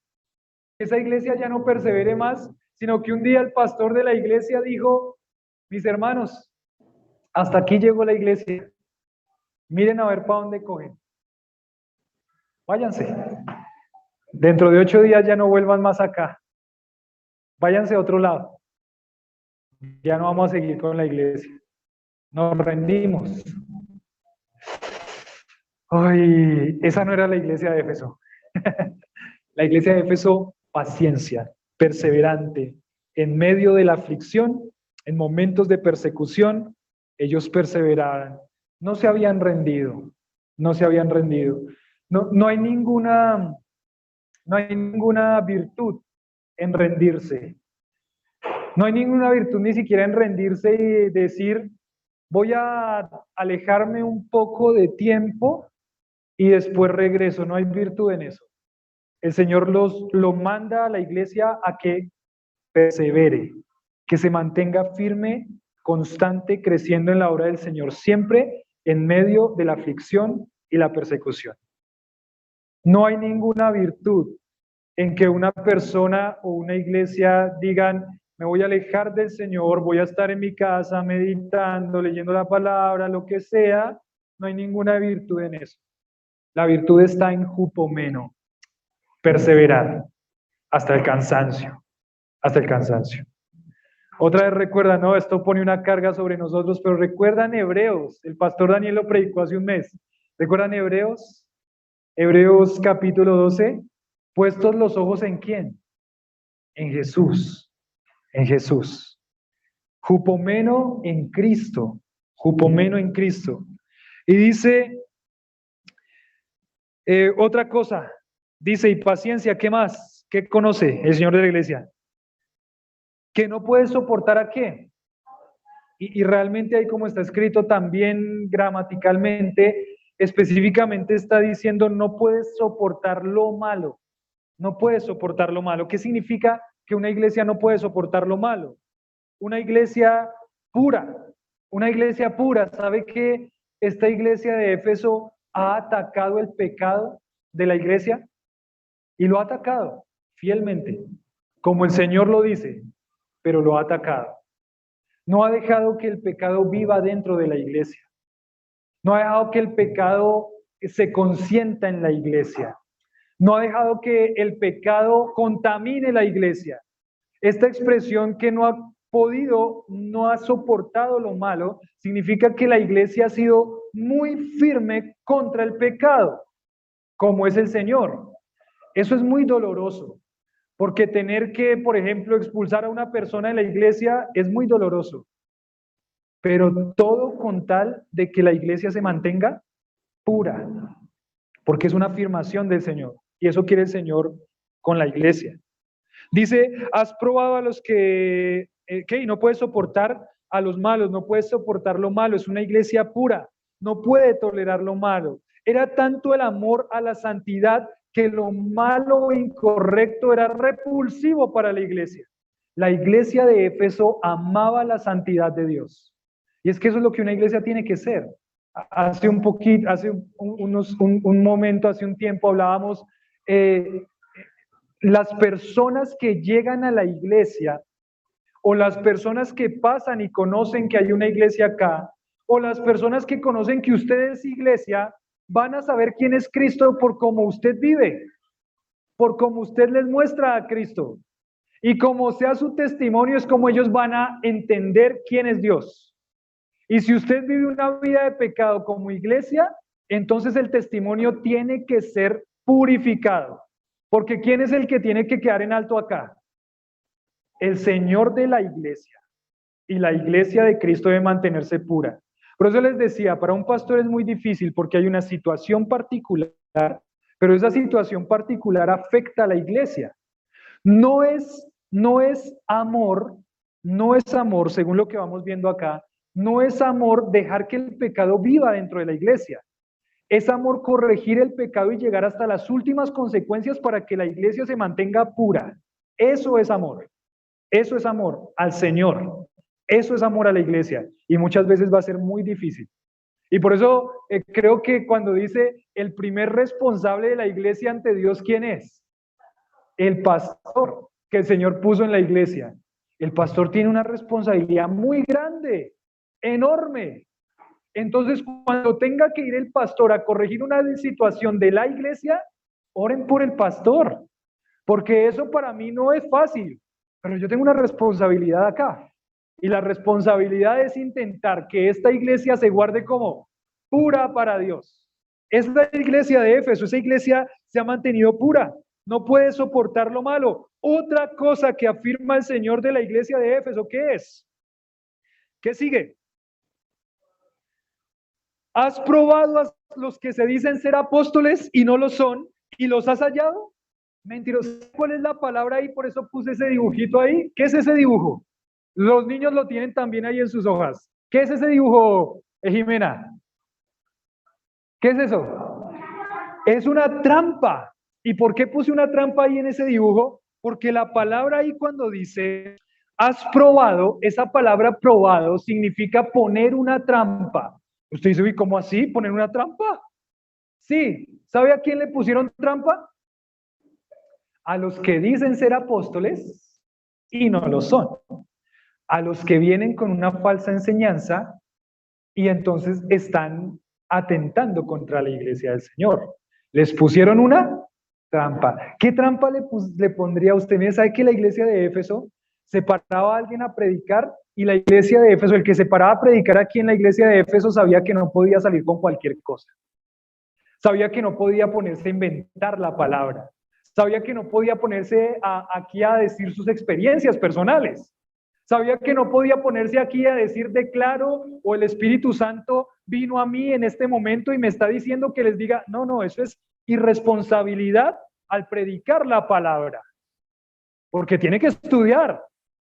Esa iglesia ya no persevere más, sino que un día el pastor de la iglesia dijo, mis hermanos, hasta aquí llegó la iglesia. Miren a ver para dónde cogen. Váyanse. Dentro de 8 días ya no vuelvan más acá. Váyanse a otro lado. Ya no vamos a seguir con la iglesia. Nos rendimos. Ay, esa no era la iglesia de Éfeso. La iglesia de Éfeso, paciencia, perseverante, en medio de la aflicción, en momentos de persecución, ellos perseveraban. No se habían rendido, no se habían rendido. No hay ninguna virtud en rendirse. No hay ninguna virtud ni siquiera en rendirse y decir, voy a alejarme un poco de tiempo y después regreso. No hay virtud en eso. El Señor lo manda a la iglesia a que persevere, que se mantenga firme, constante, creciendo en la obra del Señor, siempre en medio de la aflicción y la persecución. No hay ninguna virtud en que una persona o una iglesia digan, me voy a alejar del Señor, voy a estar en mi casa meditando, leyendo la palabra, lo que sea. No hay ninguna virtud en eso. La virtud está en jupomeno, perseverar hasta el cansancio, hasta el cansancio. Otra vez recuerda, no, esto pone una carga sobre nosotros, pero recuerdan Hebreos, el pastor Daniel lo predicó hace un mes. ¿Recuerdan Hebreos? Hebreos capítulo 12, puestos los ojos ¿en quién? En Jesús, en Jesús. Jupomeno en Cristo, jupomeno en Cristo. Y dice otra cosa, dice, y paciencia, ¿qué más? ¿Qué conoce el Señor de la iglesia? Que no puede soportar ¿a qué? Y realmente ahí como está escrito también gramaticalmente, específicamente está diciendo no puedes soportar lo malo, no puedes soportar lo malo. ¿Qué significa que una iglesia no puede soportar lo malo? Una iglesia pura, ¿sabe que esta iglesia de Éfeso ha atacado el pecado de la iglesia? Y lo ha atacado fielmente, como el Señor lo dice, pero lo ha atacado. No ha dejado que el pecado viva dentro de la iglesia. No ha dejado que el pecado se consienta en la iglesia. No ha dejado que el pecado contamine la iglesia. Esta expresión que no ha podido, no ha soportado lo malo, significa que la iglesia ha sido muy firme contra el pecado, como es el Señor. Eso es muy doloroso. Porque tener que, por ejemplo, expulsar a una persona de la iglesia es muy doloroso. Pero todo con tal de que la iglesia se mantenga pura. Porque es una afirmación del Señor. Y eso quiere el Señor con la iglesia. Dice, has probado a los que no puedes soportar a los malos, no puedes soportar lo malo. Es una iglesia pura. No puede tolerar lo malo. Era tanto el amor a la santidad que lo malo e incorrecto era repulsivo para la iglesia. La iglesia de Éfeso amaba la santidad de Dios. Y es que eso es lo que una iglesia tiene que ser. Hace un momento, hace un tiempo hablábamos, las personas que llegan a la iglesia o las personas que pasan y conocen que hay una iglesia acá, o las personas que conocen que usted es iglesia, van a saber quién es Cristo por cómo usted vive, por cómo usted les muestra a Cristo. Y como sea su testimonio, es como ellos van a entender quién es Dios. Y si usted vive una vida de pecado como iglesia, entonces el testimonio tiene que ser purificado. Porque ¿quién es el que tiene que quedar en alto acá? El Señor de la iglesia. Y la iglesia de Cristo debe mantenerse pura. Por eso les decía, para un pastor es muy difícil porque hay una situación particular, pero esa situación particular afecta a la iglesia. No es amor, según lo que vamos viendo acá, no es amor dejar que el pecado viva dentro de la iglesia. Es amor corregir el pecado y llegar hasta las últimas consecuencias para que la iglesia se mantenga pura. Eso es amor. Eso es amor al Señor. Eso es amor a la iglesia y muchas veces va a ser muy difícil. Y por eso creo que cuando dice el primer responsable de la iglesia ante Dios, ¿quién es? El pastor que el Señor puso en la iglesia. El pastor tiene una responsabilidad muy grande, enorme. Entonces, cuando tenga que ir el pastor a corregir una situación de la iglesia, oren por el pastor, porque eso para mí no es fácil, pero yo tengo una responsabilidad acá. Y la responsabilidad es intentar que esta iglesia se guarde como pura para Dios. Esta iglesia de Éfeso, esa iglesia se ha mantenido pura. no puede soportar lo malo. Otra cosa que afirma el Señor de la iglesia de Éfeso, ¿qué es? ¿Qué sigue? ¿Has probado a los que se dicen ser apóstoles y no lo son y los has hallado? Mentiroso. ¿Cuál es la palabra ahí? Por eso puse ese dibujito ahí. ¿Qué es ese dibujo? Los niños lo tienen también ahí en sus hojas. ¿Qué es ese dibujo, Jimena? ¿Qué es eso? Es una trampa. ¿Y por qué puse una trampa ahí en ese dibujo? Porque la palabra ahí cuando dice, has probado, esa palabra probado significa poner una trampa. Usted dice, ¿y cómo así? ¿Poner una trampa? Sí. ¿Sabe a quién le pusieron trampa? A los que dicen ser apóstoles y no lo son. A los que vienen con una falsa enseñanza y entonces están atentando contra la iglesia del Señor. Les pusieron una trampa. ¿Qué trampa le pondría a usted? ¿Sabe que la iglesia de Éfeso separaba a alguien a predicar? Y la iglesia de Éfeso, el que se paraba a predicar aquí en la iglesia de Éfeso, sabía que no podía salir con cualquier cosa. Sabía que no podía ponerse a inventar la palabra. Sabía que no podía ponerse aquí a decir sus experiencias personales. Sabía que no podía ponerse aquí a decir declaro o el Espíritu Santo vino a mí en este momento y me está diciendo que les diga, no, eso es irresponsabilidad al predicar la palabra. Porque tiene que estudiar,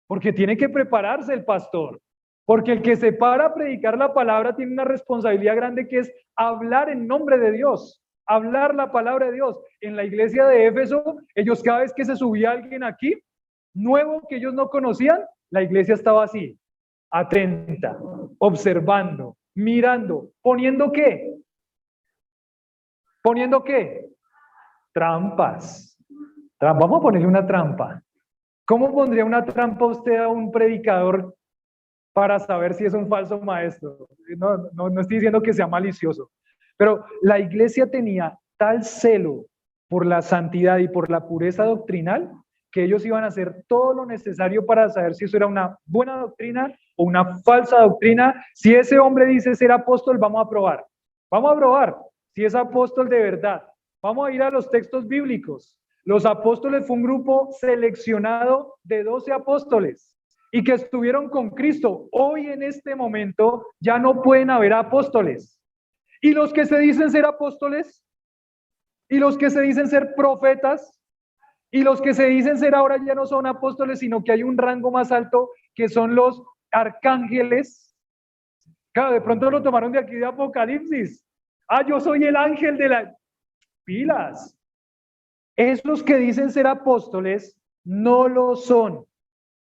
porque tiene que prepararse el pastor. Porque el que se para a predicar la palabra tiene una responsabilidad grande que es hablar en nombre de Dios, hablar la palabra de Dios. En la iglesia de Éfeso, ellos cada vez que se subía alguien aquí, nuevo que ellos no conocían, la iglesia estaba así, atenta, observando, mirando, ¿poniendo qué? ¿Poniendo qué? Trampas. Vamos a ponerle una trampa. ¿Cómo pondría una trampa usted a un predicador para saber si es un falso maestro? No estoy diciendo que sea malicioso, pero la iglesia tenía tal celo por la santidad y por la pureza doctrinal que ellos iban a hacer todo lo necesario para saber si eso era una buena doctrina o una falsa doctrina. Si ese hombre dice ser apóstol, vamos a probar si es apóstol de verdad. Vamos a ir a los textos bíblicos. Los apóstoles fue un grupo seleccionado de 12 apóstoles y que estuvieron con Cristo. Hoy en este momento ya no pueden haber apóstoles. Y los que se dicen ser apóstoles, y los que se dicen ser profetas, y los que se dicen ser ahora ya no son apóstoles, sino que hay un rango más alto que son los arcángeles. Claro, de pronto lo tomaron de aquí de Apocalipsis. Yo soy el ángel de las pilas. Esos que dicen ser apóstoles no lo son.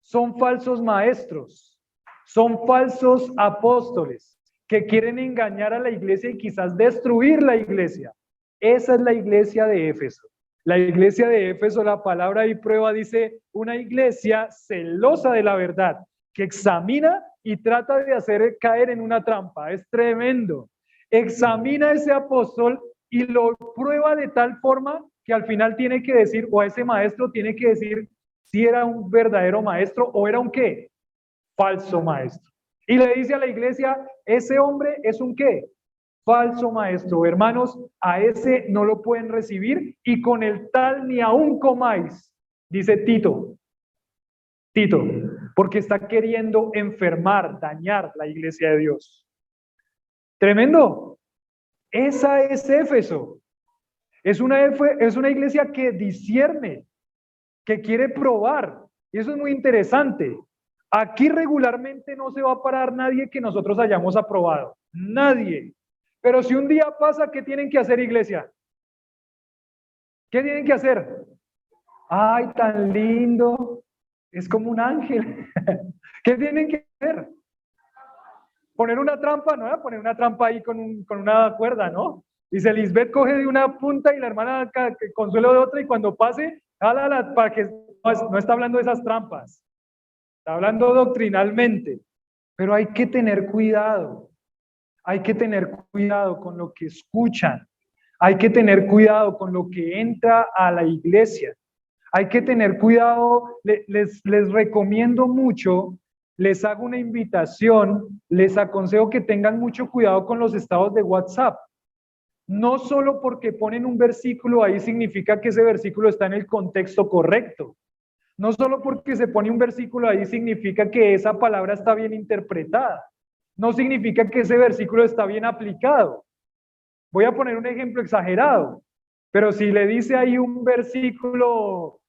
Son falsos maestros. Son falsos apóstoles que quieren engañar a la iglesia y quizás destruir la iglesia. Esa es la iglesia de Éfeso. La iglesia de Éfeso, la palabra y prueba dice, una iglesia celosa de la verdad, que examina y trata de hacer caer en una trampa. Es tremendo. Examina a ese apóstol y lo prueba de tal forma que al final tiene que decir, o a ese maestro tiene que decir si era un verdadero maestro o era un ¿qué? Falso maestro. Y le dice a la iglesia, ese hombre es un ¿qué? Falso maestro. Hermanos, a ese no lo pueden recibir y con el tal ni aún comáis, dice Tito, porque está queriendo enfermar, dañar la iglesia de Dios. Tremendo. Esa es Éfeso. Es una iglesia que discierne, que quiere probar. Y eso es muy interesante. Aquí regularmente no se va a parar nadie que nosotros hayamos aprobado. Nadie. Pero si un día pasa, ¿qué tienen que hacer, iglesia? ¿Qué tienen que hacer? ¡Ay, tan lindo! Es como un ángel. ¿Qué tienen que hacer? Poner una trampa, no voy a poner una trampa ahí con una cuerda, ¿no? Dice, Lisbeth coge de una punta y la hermana Consuelo de otra y cuando pase, jálala para que no está hablando de esas trampas. Está hablando doctrinalmente. Pero hay que tener cuidado. Hay que tener cuidado con lo que escuchan. Hay que tener cuidado con lo que entra a la iglesia. Hay que tener cuidado. Les recomiendo mucho, les hago una invitación, les aconsejo que tengan mucho cuidado con los estados de WhatsApp. No solo porque ponen un versículo ahí significa que ese versículo está en el contexto correcto. No solo porque se pone un versículo ahí significa que esa palabra está bien interpretada. No significa que ese versículo está bien aplicado. Voy a poner un ejemplo exagerado, pero si le dice ahí un versículo,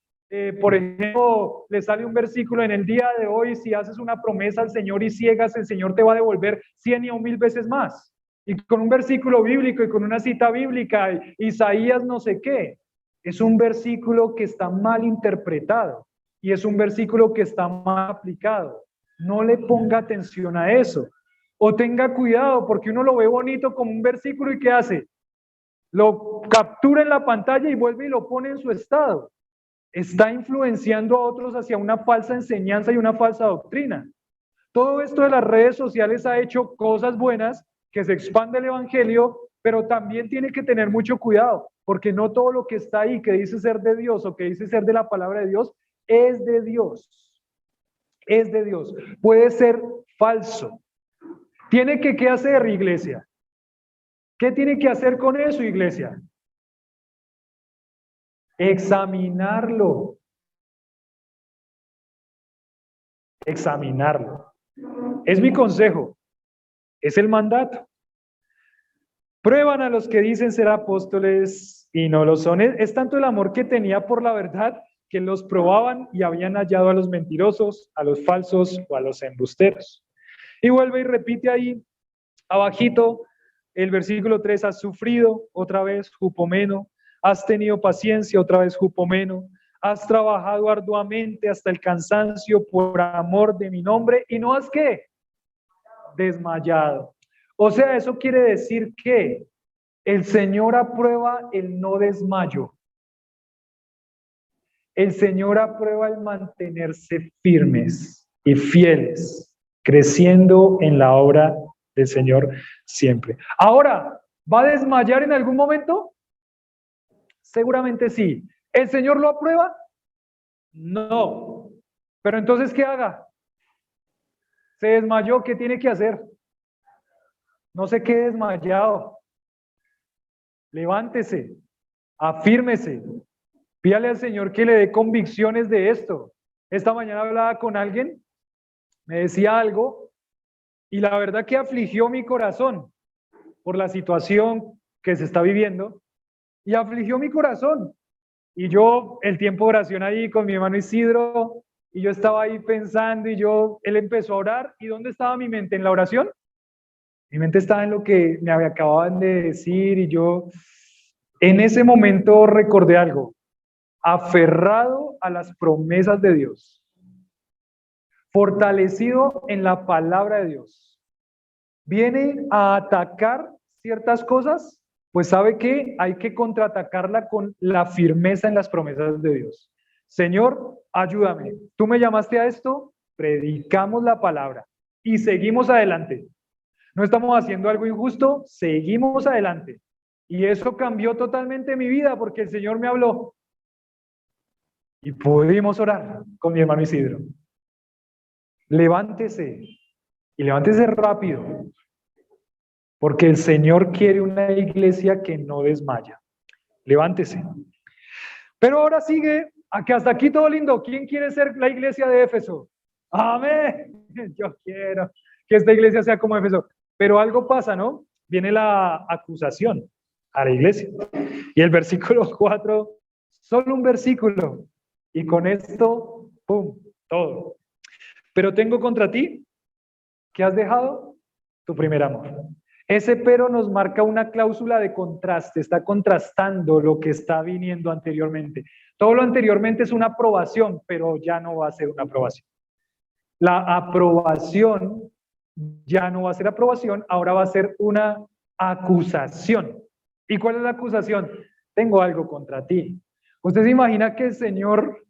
por ejemplo, le sale un versículo en el día de hoy: si haces una promesa al Señor y ciegas, el Señor te va a devolver 100 y aún 1000 veces más. Y con un versículo bíblico y con una cita bíblica, Isaías no sé qué. Es un versículo que está mal interpretado y es un versículo que está mal aplicado. No le ponga atención a eso. O tenga cuidado, porque uno lo ve bonito como un versículo y ¿qué hace? Lo captura en la pantalla y vuelve y lo pone en su estado. Está influenciando a otros hacia una falsa enseñanza y una falsa doctrina. Todo esto de las redes sociales ha hecho cosas buenas, que se expande el evangelio, pero también tiene que tener mucho cuidado, porque no todo lo que está ahí, que dice ser de Dios o que dice ser de la palabra de Dios, es de Dios. Es de Dios. Puede ser falso. ¿Tiene que qué hacer, iglesia? ¿Qué tiene que hacer con eso, iglesia? Examinarlo. Examinarlo. Es mi consejo. Es el mandato. Prueban a los que dicen ser apóstoles y no lo son. Es tanto el amor que tenía por la verdad que los probaban y habían hallado a los mentirosos, a los falsos o a los embusteros. Y vuelve y repite ahí abajito el versículo 3: has sufrido, otra vez, jupomeno, has tenido paciencia, otra vez, jupomeno, has trabajado arduamente hasta el cansancio por amor de mi nombre y no has ¿qué? Desmayado. O sea, eso quiere decir que el Señor aprueba el no desmayo. El Señor aprueba el mantenerse firmes y fieles, creciendo en la obra del Señor siempre. Ahora, ¿va a desmayar en algún momento? Seguramente sí. ¿El Señor lo aprueba? No. Pero entonces, ¿qué haga? Se desmayó, ¿qué tiene que hacer? No se quede desmayado. Levántese, afírmese, pídale al Señor que le dé convicciones de esto. Esta mañana hablaba con alguien, me decía algo, y la verdad que afligió mi corazón por la situación que se está viviendo, y afligió mi corazón. Y yo, el tiempo de oración ahí con mi hermano Isidro, y yo estaba ahí pensando, él empezó a orar, ¿y dónde estaba mi mente? ¿En la oración? Mi mente estaba en lo que me acababan de decir, y yo en ese momento recordé algo: aferrado a las promesas de Dios, fortalecido en la palabra de Dios, viene a atacar ciertas cosas, pues sabe que hay que contraatacarla con la firmeza en las promesas de Dios. Señor, ayúdame. Tú me llamaste a esto, predicamos la palabra y seguimos adelante. No estamos haciendo algo injusto, seguimos adelante. Y eso cambió totalmente mi vida porque el Señor me habló y pudimos orar con mi hermano Isidro. Levántese y levántese rápido, porque el Señor quiere una iglesia que no desmaya. Levántese. Pero ahora sigue, a que hasta aquí todo lindo. ¿Quién quiere ser la iglesia de Éfeso? Amén. Yo quiero que esta iglesia sea como Éfeso. Pero algo pasa, ¿no? Viene la acusación a la iglesia. Y el versículo 4, solo un versículo. Y con esto, ¡pum!, todo. Pero tengo contra ti que has dejado tu primer amor. Ese pero nos marca una cláusula de contraste, está contrastando lo que está viniendo anteriormente. Todo lo anteriormente es una aprobación, pero ya no va a ser una aprobación. La aprobación ya no va a ser aprobación, ahora va a ser una acusación. ¿Y cuál es la acusación? Tengo algo contra ti. ¿Usted se imagina que el Señor,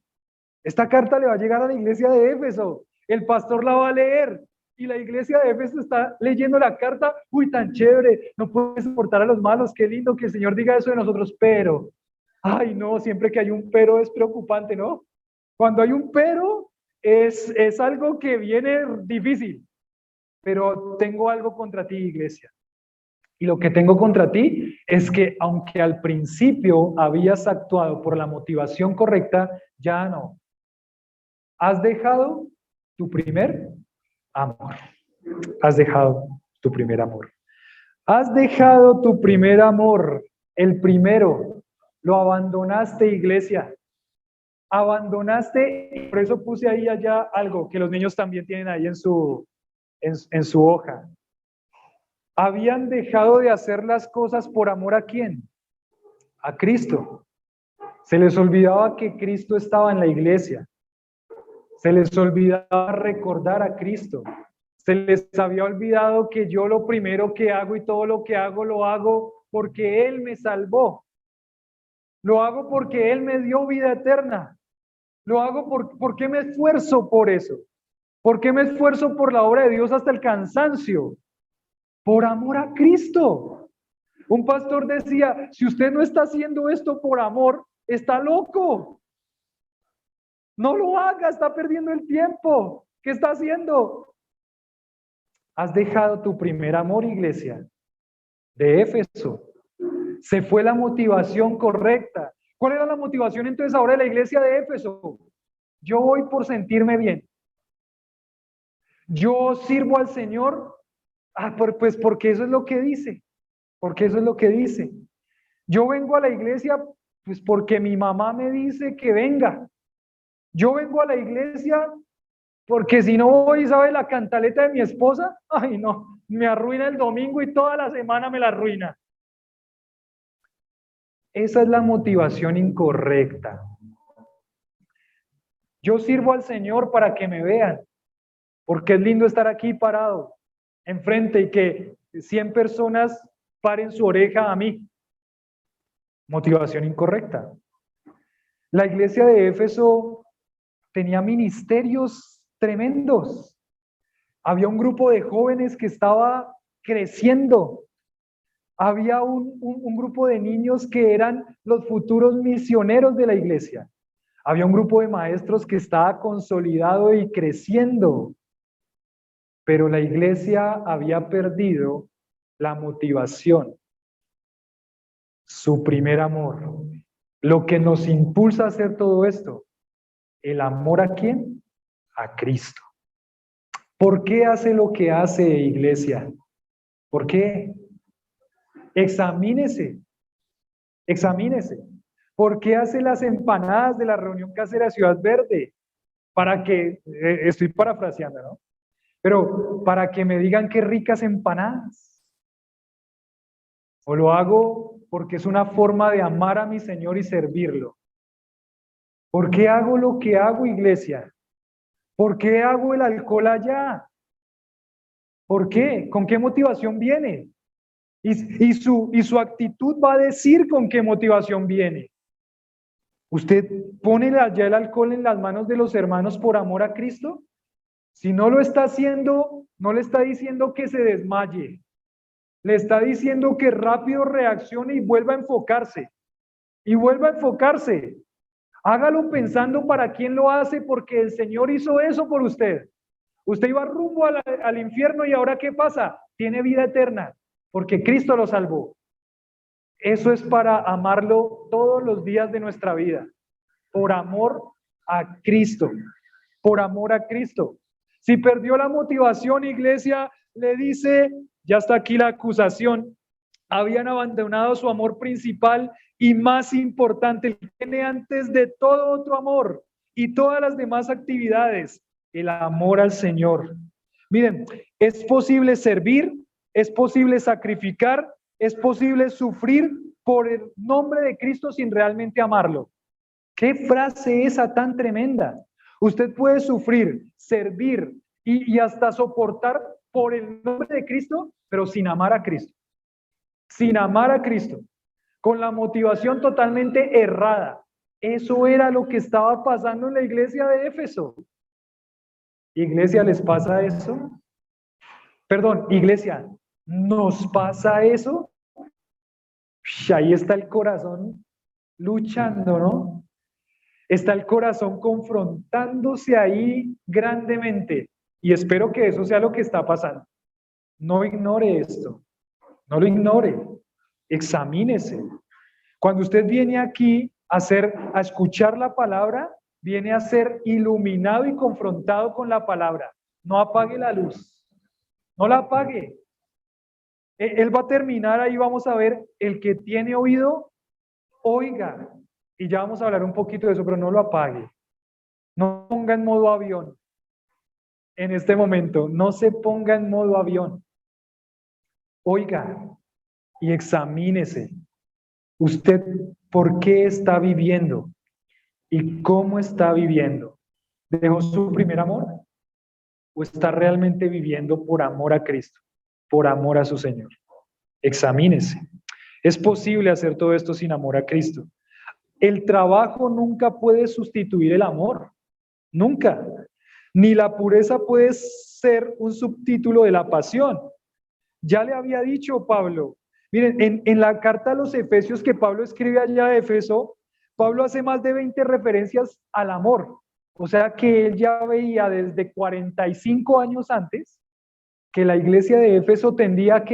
esta carta le va a llegar a la iglesia de Éfeso? El pastor la va a leer y la iglesia de Éfeso está leyendo la carta. Uy, tan chévere, no puede soportar a los malos, qué lindo que el Señor diga eso de nosotros, pero, ay no, siempre que hay un pero es preocupante, ¿no? Cuando hay un pero es algo que viene difícil, pero tengo algo contra ti, iglesia. Y lo que tengo contra ti es que aunque al principio habías actuado por la motivación correcta, ya no. Has dejado tu primer amor. Has dejado tu primer amor. Has dejado tu primer amor, el primero. Lo abandonaste, iglesia. Abandonaste, y por eso puse ahí allá algo que los niños también tienen ahí en su hoja. Habían dejado de hacer las cosas por amor ¿a quién? A Cristo. Se les olvidaba que Cristo estaba en la iglesia. Se les olvidaba recordar a Cristo. Se les había olvidado que yo lo primero que hago y todo lo que hago lo hago porque Él me salvó. Lo hago porque Él me dio vida eterna. Lo hago porque me esfuerzo por eso. ¿Por qué me esfuerzo por la obra de Dios hasta el cansancio? Por amor a Cristo. Un pastor decía, si usted no está haciendo esto por amor, está loco. No lo haga, está perdiendo el tiempo. ¿Qué está haciendo? Has dejado tu primer amor, iglesia, de Éfeso. Se fue la motivación correcta. ¿Cuál era la motivación entonces ahora de la iglesia de Éfeso? Yo voy por sentirme bien. Yo sirvo al Señor, pues porque eso es lo que dice. Porque eso es lo que dice. Yo vengo a la iglesia, pues porque mi mamá me dice que venga. Yo vengo a la iglesia porque si no voy, ¿sabe la cantaleta de mi esposa? Ay, no, me arruina el domingo y toda la semana me la arruina. Esa es la motivación incorrecta. Yo sirvo al Señor para que me vean, porque es lindo estar aquí parado enfrente y que 100 personas paren su oreja a mí. Motivación incorrecta. La iglesia de Éfeso tenía ministerios tremendos. Había un grupo de jóvenes que estaba creciendo. Había un grupo de niños que eran los futuros misioneros de la iglesia. Había un grupo de maestros que estaba consolidado y creciendo. Pero la iglesia había perdido la motivación, su primer amor. Lo que nos impulsa a hacer todo esto, el amor ¿a quién? A Cristo. ¿Por qué hace lo que hace, iglesia? ¿Por qué? Examínese. ¿Por qué hace las empanadas de la reunión casera Ciudad Verde? Para que, estoy parafraseando, ¿no? Pero para que me digan qué ricas empanadas. O lo hago porque es una forma de amar a mi Señor y servirlo. ¿Por qué hago lo que hago, iglesia? ¿Por qué hago el alcohol allá? ¿Por qué? ¿Con qué motivación viene? Y su actitud va a decir con qué motivación viene. ¿Usted pone ya el alcohol en las manos de los hermanos por amor a Cristo? Si no lo está haciendo, no le está diciendo que se desmaye. Le está diciendo que rápido reaccione y vuelva a enfocarse. Y vuelva a enfocarse. Hágalo pensando para quién lo hace, porque el Señor hizo eso por usted. Usted iba rumbo al infierno y ahora ¿qué pasa? Tiene vida eterna, porque Cristo lo salvó. Eso es para amarlo todos los días de nuestra vida. Por amor a Cristo. Por amor a Cristo. Si perdió la motivación, iglesia, le dice, ya está aquí la acusación, habían abandonado su amor principal y más importante, el que tiene antes de todo otro amor y todas las demás actividades, el amor al Señor. Miren, es posible servir, es posible sacrificar, es posible sufrir por el nombre de Cristo sin realmente amarlo. ¿Qué frase esa tan tremenda? Usted puede sufrir, servir y hasta soportar por el nombre de Cristo, pero sin amar a Cristo. Sin amar a Cristo. Con la motivación totalmente errada. Eso era lo que estaba pasando en la iglesia de Éfeso. ¿Iglesia les pasa eso? Perdón, iglesia, ¿nos pasa eso? Ahí está el corazón luchando, ¿no? Está el corazón confrontándose ahí grandemente. Y espero que eso sea lo que está pasando. No ignore esto. No lo ignore. Examínese. Cuando usted viene aquí a escuchar la palabra, viene a ser iluminado y confrontado con la palabra. No apague la luz. No la apague. Él va a terminar ahí, vamos a ver, el que tiene oído, oiga. Y ya vamos a hablar un poquito de eso, pero no lo apague. No ponga en modo avión. En este momento, no se ponga en modo avión. Oiga y examínese. Usted, ¿por qué está viviendo? ¿Y cómo está viviendo? ¿Dejó su primer amor? ¿O está realmente viviendo por amor a Cristo? Por amor a su Señor. Examínese. Es posible hacer todo esto sin amor a Cristo. El trabajo nunca puede sustituir el amor. Nunca. Ni la pureza puede ser un subtítulo de la pasión. Ya le había dicho Pablo. Miren, en la carta a los Efesios que Pablo escribe allá de Éfeso, Pablo hace más de 20 referencias al amor. O sea que él ya veía desde 45 años antes que la iglesia de Éfeso tendía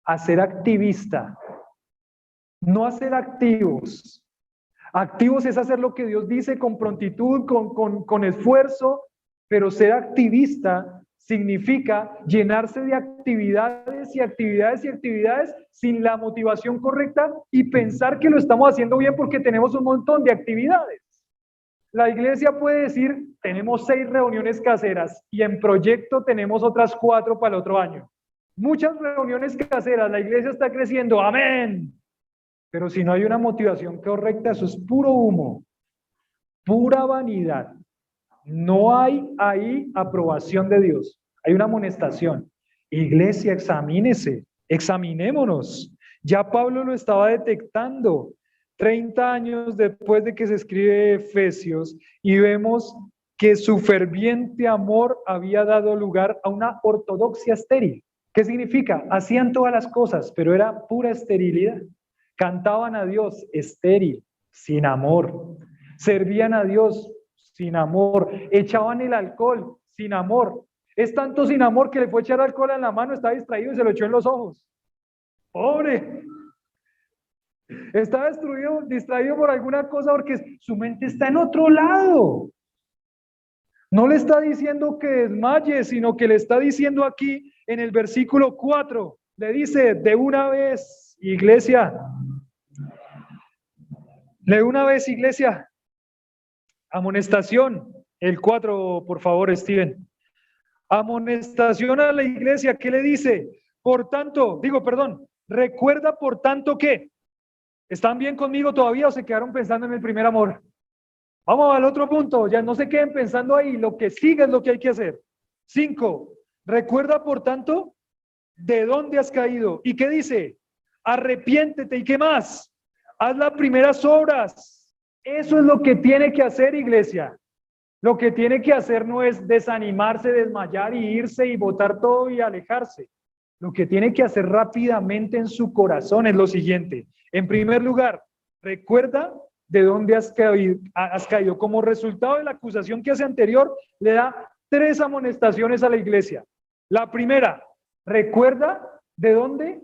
a ser activista, no a ser activos. Activos es hacer lo que Dios dice con prontitud, con esfuerzo, pero ser activista significa llenarse de actividades y actividades y actividades sin la motivación correcta y pensar que lo estamos haciendo bien porque tenemos un montón de actividades. La iglesia puede decir, tenemos 6 reuniones caseras y en proyecto tenemos otras 4 para el otro año. Muchas reuniones caseras, la iglesia está creciendo, amén. Pero si no hay una motivación correcta, eso es puro humo, pura vanidad. No hay ahí aprobación de Dios. Hay una amonestación. Iglesia, examínese, examinémonos. Ya Pablo lo estaba detectando 30 años después de que se escribe Efesios y vemos que su ferviente amor había dado lugar a una ortodoxia estéril. ¿Qué significa? Hacían todas las cosas, pero era pura esterilidad. Cantaban a Dios estéril, sin amor. Servían a Dios sin amor. Echaban el alcohol sin amor. Es tanto sin amor que le fue a echar alcohol en la mano, está distraído y se lo echó en los ojos. Pobre. Está distraído por alguna cosa porque su mente está en otro lado. No le está diciendo que desmaye, sino que le está diciendo aquí en el versículo 4, le dice de una vez, iglesia, amonestación, el 4, por favor, Steven. Amonestación a la iglesia, ¿qué le dice? Recuerda por tanto que, ¿están bien conmigo todavía o se quedaron pensando en el primer amor? Vamos al otro punto, ya no se queden pensando ahí, lo que sigue es lo que hay que hacer. 5, recuerda por tanto de dónde has caído. ¿Y qué dice? Arrepiéntete, ¿y qué más? Haz las primeras obras. Eso es lo que tiene que hacer, iglesia. Lo que tiene que hacer no es desanimarse, desmayar y irse y botar todo y alejarse. Lo que tiene que hacer rápidamente en su corazón es lo siguiente. En primer lugar, recuerda de dónde has caído. Como resultado de la acusación que hace anterior, le da 3 amonestaciones a la iglesia. La primera, recuerda de dónde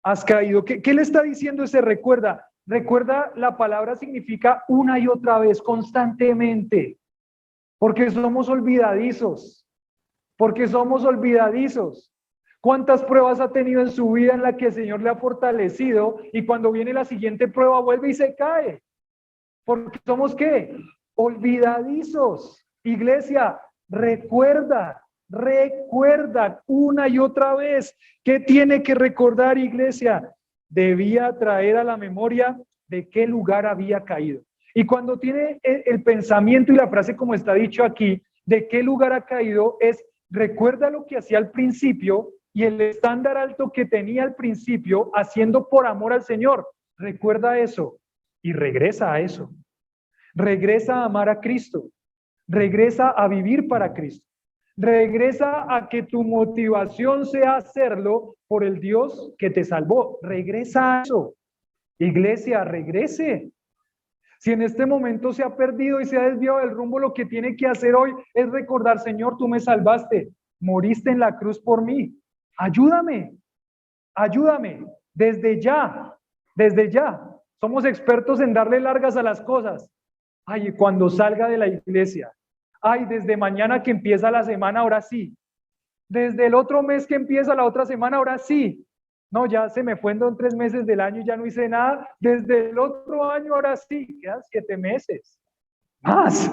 has caído. ¿Qué le está diciendo ese recuerda? Recuerda, la palabra significa una y otra vez, constantemente. Porque somos olvidadizos. ¿Cuántas pruebas ha tenido en su vida en la que el Señor le ha fortalecido y cuando viene la siguiente prueba vuelve y se cae? Porque somos ¿qué? Olvidadizos. Iglesia, recuerda una y otra vez. ¿Qué tiene que recordar, iglesia? Debía traer a la memoria de qué lugar había caído. Y cuando tiene el pensamiento y la frase como está dicho aquí, de qué lugar ha caído, es recuerda lo que hacía al principio y el estándar alto que tenía al principio haciendo por amor al Señor. Recuerda eso y regresa a eso. Regresa a amar a Cristo. Regresa a vivir para Cristo. Regresa a que tu motivación sea hacerlo por el Dios que te salvó. Regresa a eso. Iglesia, regrese. Si en este momento se ha perdido y se ha desviado del rumbo, lo que tiene que hacer hoy es recordar, Señor, tú me salvaste, moriste en la cruz por mí. Ayúdame, desde ya. desde ya. Somos expertos en darle largas a las cosas. Ay, cuando salga de la iglesia. Ay, desde mañana que empieza la semana, ahora sí. Desde el otro mes que empieza la otra semana, ahora sí. No, ya se me fue en 3 meses del año y ya no hice nada. Desde el otro año, ahora sí. Quedan 7 meses. Más.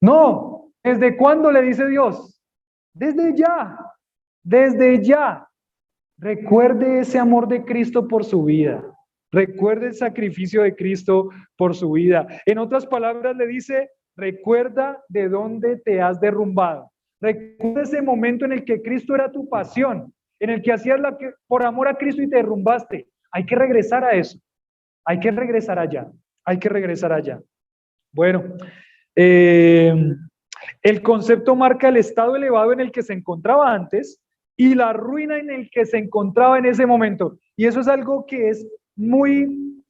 No. ¿Desde cuándo le dice Dios? Desde ya. Desde ya. Recuerde ese amor de Cristo por su vida. Recuerde el sacrificio de Cristo por su vida. En otras palabras le dice, recuerda de dónde te has derrumbado. Recuerda ese momento en el que Cristo era tu pasión, en el que hacías por amor a Cristo y te derrumbaste. Hay que regresar a eso. Hay que regresar allá. Hay que regresar allá. Bueno, el concepto marca el estado elevado en el que se encontraba antes y la ruina en el que se encontraba en ese momento. Y eso es algo que es muy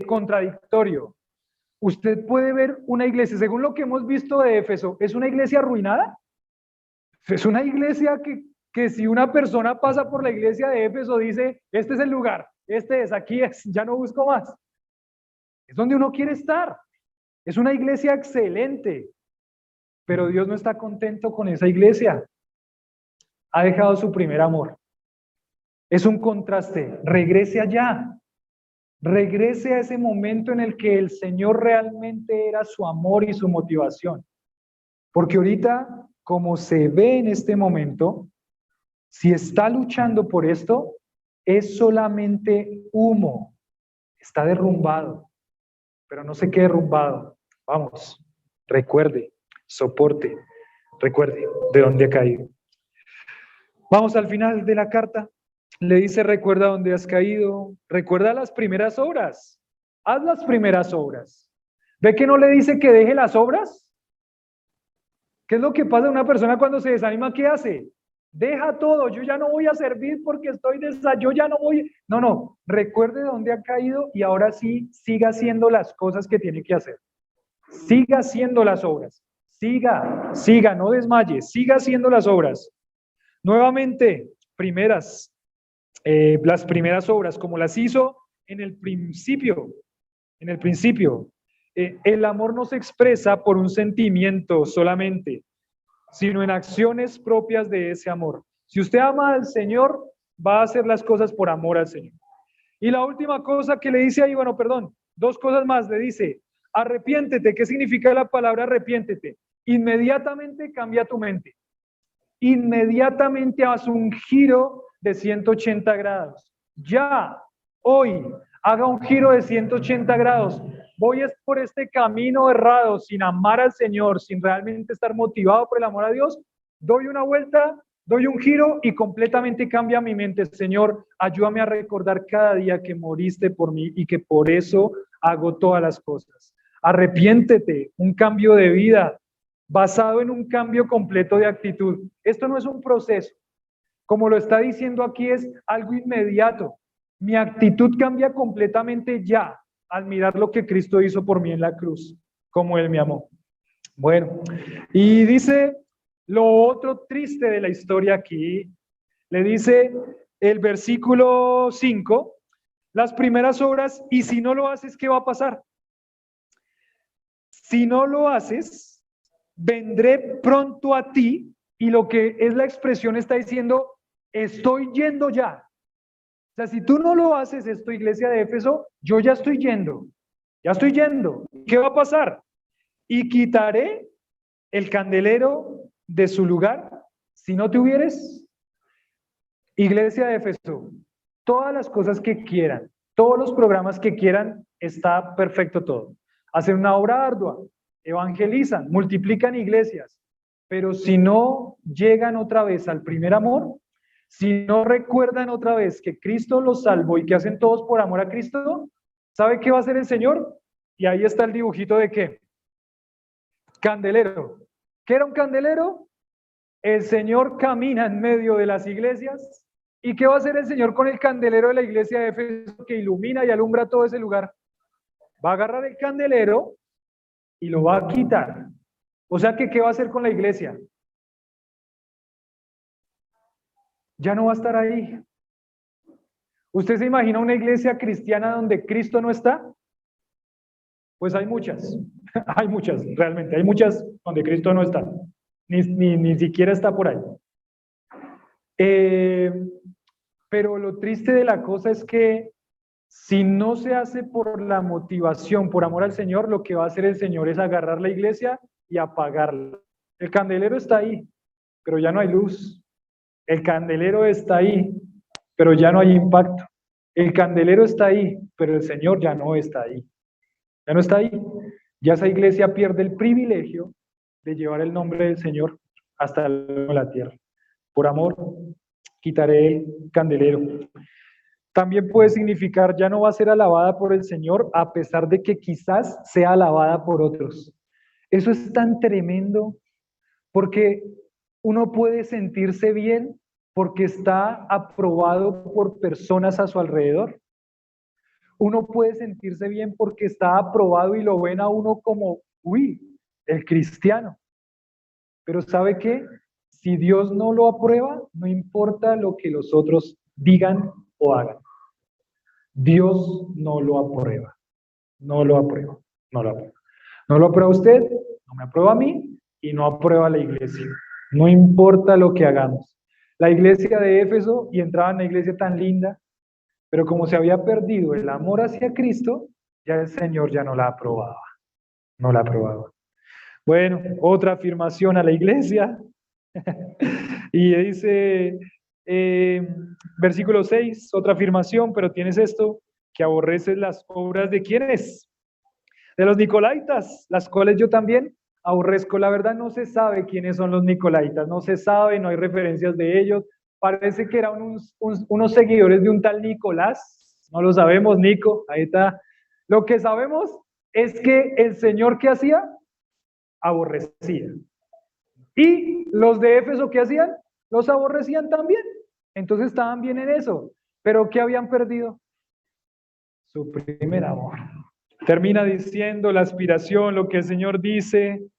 contradictorio. Usted puede ver una iglesia, según lo que hemos visto de Éfeso, ¿es una iglesia arruinada? Es una iglesia que si una persona pasa por la iglesia de Éfeso dice, este es el lugar, este es, aquí es, ya no busco más. Es donde uno quiere estar. Es una iglesia excelente, pero Dios no está contento con esa iglesia. Ha dejado su primer amor. Es un contraste. Regrese allá. Regrese a ese momento en el que el Señor realmente era su amor y su motivación. Porque ahorita, como se ve en este momento, si está luchando por esto, es solamente humo. Está derrumbado. Pero no se quede derrumbado. Vamos, recuerde, soporte, recuerde de dónde ha caído. Vamos al final de la carta. Le dice, recuerda dónde has caído, recuerda las primeras obras, haz las primeras obras. ¿Ve que no le dice que deje las obras? ¿Qué es lo que pasa a una persona cuando se desanima? ¿Qué hace? Deja todo, yo ya no voy a servir porque estoy yo ya no voy. No, recuerde dónde ha caído y ahora sí, siga haciendo las cosas que tiene que hacer. Siga haciendo las obras, siga, no desmaye, siga haciendo las obras. Nuevamente, las primeras obras, como las hizo en el principio. El amor no se expresa por un sentimiento solamente, sino en acciones propias de ese amor. Si usted ama al Señor, va a hacer las cosas por amor al Señor. Y la última cosa que le dice ahí, dos cosas más, le dice, arrepiéntete. ¿Qué significa la palabra arrepiéntete? Inmediatamente cambia tu mente. Inmediatamente haz un giro de 180 grados. Ya, hoy, haga un giro de 180 grados. Voy por este camino errado, sin amar al Señor, sin realmente estar motivado por el amor a Dios. Doy una vuelta, doy un giro y completamente cambia mi mente. Señor, ayúdame a recordar cada día que moriste por mí y que por eso hago todas las cosas. Arrepiéntete, un cambio de vida basado en un cambio completo de actitud. Esto no es un proceso. Como lo está diciendo aquí, es algo inmediato. Mi actitud cambia completamente ya al mirar lo que Cristo hizo por mí en la cruz, como Él me amó. Bueno, y dice lo otro triste de la historia aquí, le dice el versículo 5, las primeras obras, y si no lo haces, ¿qué va a pasar? Si no lo haces, vendré pronto a ti, y lo que es la expresión está diciendo, estoy yendo ya. O sea, si tú no lo haces, esto, iglesia de Éfeso, yo ya estoy yendo. ¿Qué va a pasar? Y quitaré el candelero de su lugar si no te hubieres. Iglesia de Éfeso, todas las cosas que quieran, todos los programas que quieran, está perfecto todo. Hacen una obra ardua, evangelizan, multiplican iglesias, pero si no llegan otra vez al primer amor, si no recuerdan otra vez que Cristo los salvó y que hacen todos por amor a Cristo, ¿sabe qué va a hacer el Señor? Y ahí está el dibujito de qué. Candelero. ¿Qué era un candelero? El Señor camina en medio de las iglesias. ¿Y qué va a hacer el Señor con el candelero de la iglesia de Éfeso que ilumina y alumbra todo ese lugar? Va a agarrar el candelero y lo va a quitar. O sea que, ¿qué va a hacer con la iglesia? Ya no va a estar ahí. ¿Usted se imagina una iglesia cristiana donde Cristo no está? Pues hay muchas, hay muchas, realmente, hay muchas donde Cristo no está, ni siquiera está por ahí. Eh, pero lo triste de la cosa es que si no se hace por la motivación, por amor al Señor, lo que va a hacer el Señor es agarrar la iglesia y apagarla. El candelero está ahí, pero ya no hay luz. El candelero está ahí, pero ya no hay impacto. El candelero está ahí, pero el Señor ya no está ahí. Ya no está ahí. Ya esa iglesia pierde el privilegio de llevar el nombre del Señor hasta la tierra. Por amor, quitaré el candelero. También puede significar ya no va a ser alabada por el Señor, a pesar de que quizás sea alabada por otros. Eso es tan tremendo, porque uno puede sentirse bien porque está aprobado por personas a su alrededor. Uno puede sentirse bien porque está aprobado y lo ven a uno como, uy, el cristiano. Pero ¿sabe qué? Si Dios no lo aprueba, no importa lo que los otros digan o hagan. Dios no lo aprueba. No lo aprueba. No lo aprueba. No lo aprueba usted, no me aprueba a mí y no aprueba la iglesia. No importa lo que hagamos. La iglesia de Éfeso, y entraba en una iglesia tan linda, pero como se había perdido el amor hacia Cristo, ya el Señor ya no la aprobaba. No la aprobaba. Bueno, otra afirmación a la iglesia. Y dice, versículo 6, otra afirmación, pero tienes esto, que aborreces las obras de ¿quiénes? De los nicolaitas, las cuales yo también aborrezco. La verdad no se sabe quiénes son los nicolaitas, no se sabe, no hay referencias de ellos. Parece que eran unos seguidores de un tal Nicolás, no lo sabemos, Nico, ahí está. Lo que sabemos es que el Señor, ¿qué hacía? Aborrecía. Y los de Éfeso, ¿qué hacían? Los aborrecían también. Entonces estaban bien en eso. Pero ¿qué habían perdido? Su primer amor. Termina diciendo la aspiración, lo que el Señor dice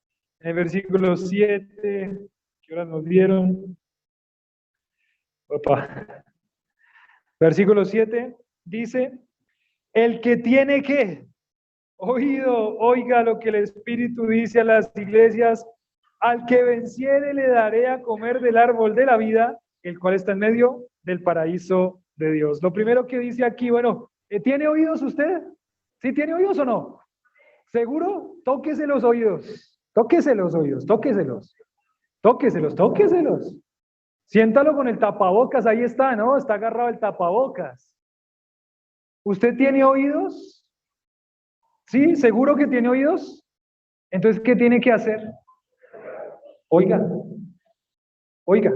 en el versículo 7. ¿Qué horas nos dieron? Opa. Versículo 7 dice, el que tiene que oído, oiga lo que el Espíritu dice a las iglesias, al que venciere le daré a comer del árbol de la vida, el cual está en medio del paraíso de Dios. Lo primero que dice aquí, bueno, ¿tiene oídos usted? ¿Sí tiene oídos o no? ¿Seguro? Tóquese los oídos, tóquese los oídos, tóqueselos, tóqueselos, tóqueselos. Siéntalo con el tapabocas, ahí está, ¿no? Está agarrado el tapabocas. ¿Usted tiene oídos? ¿Sí? ¿Seguro que tiene oídos? Entonces, ¿qué tiene que hacer? Oiga, oiga.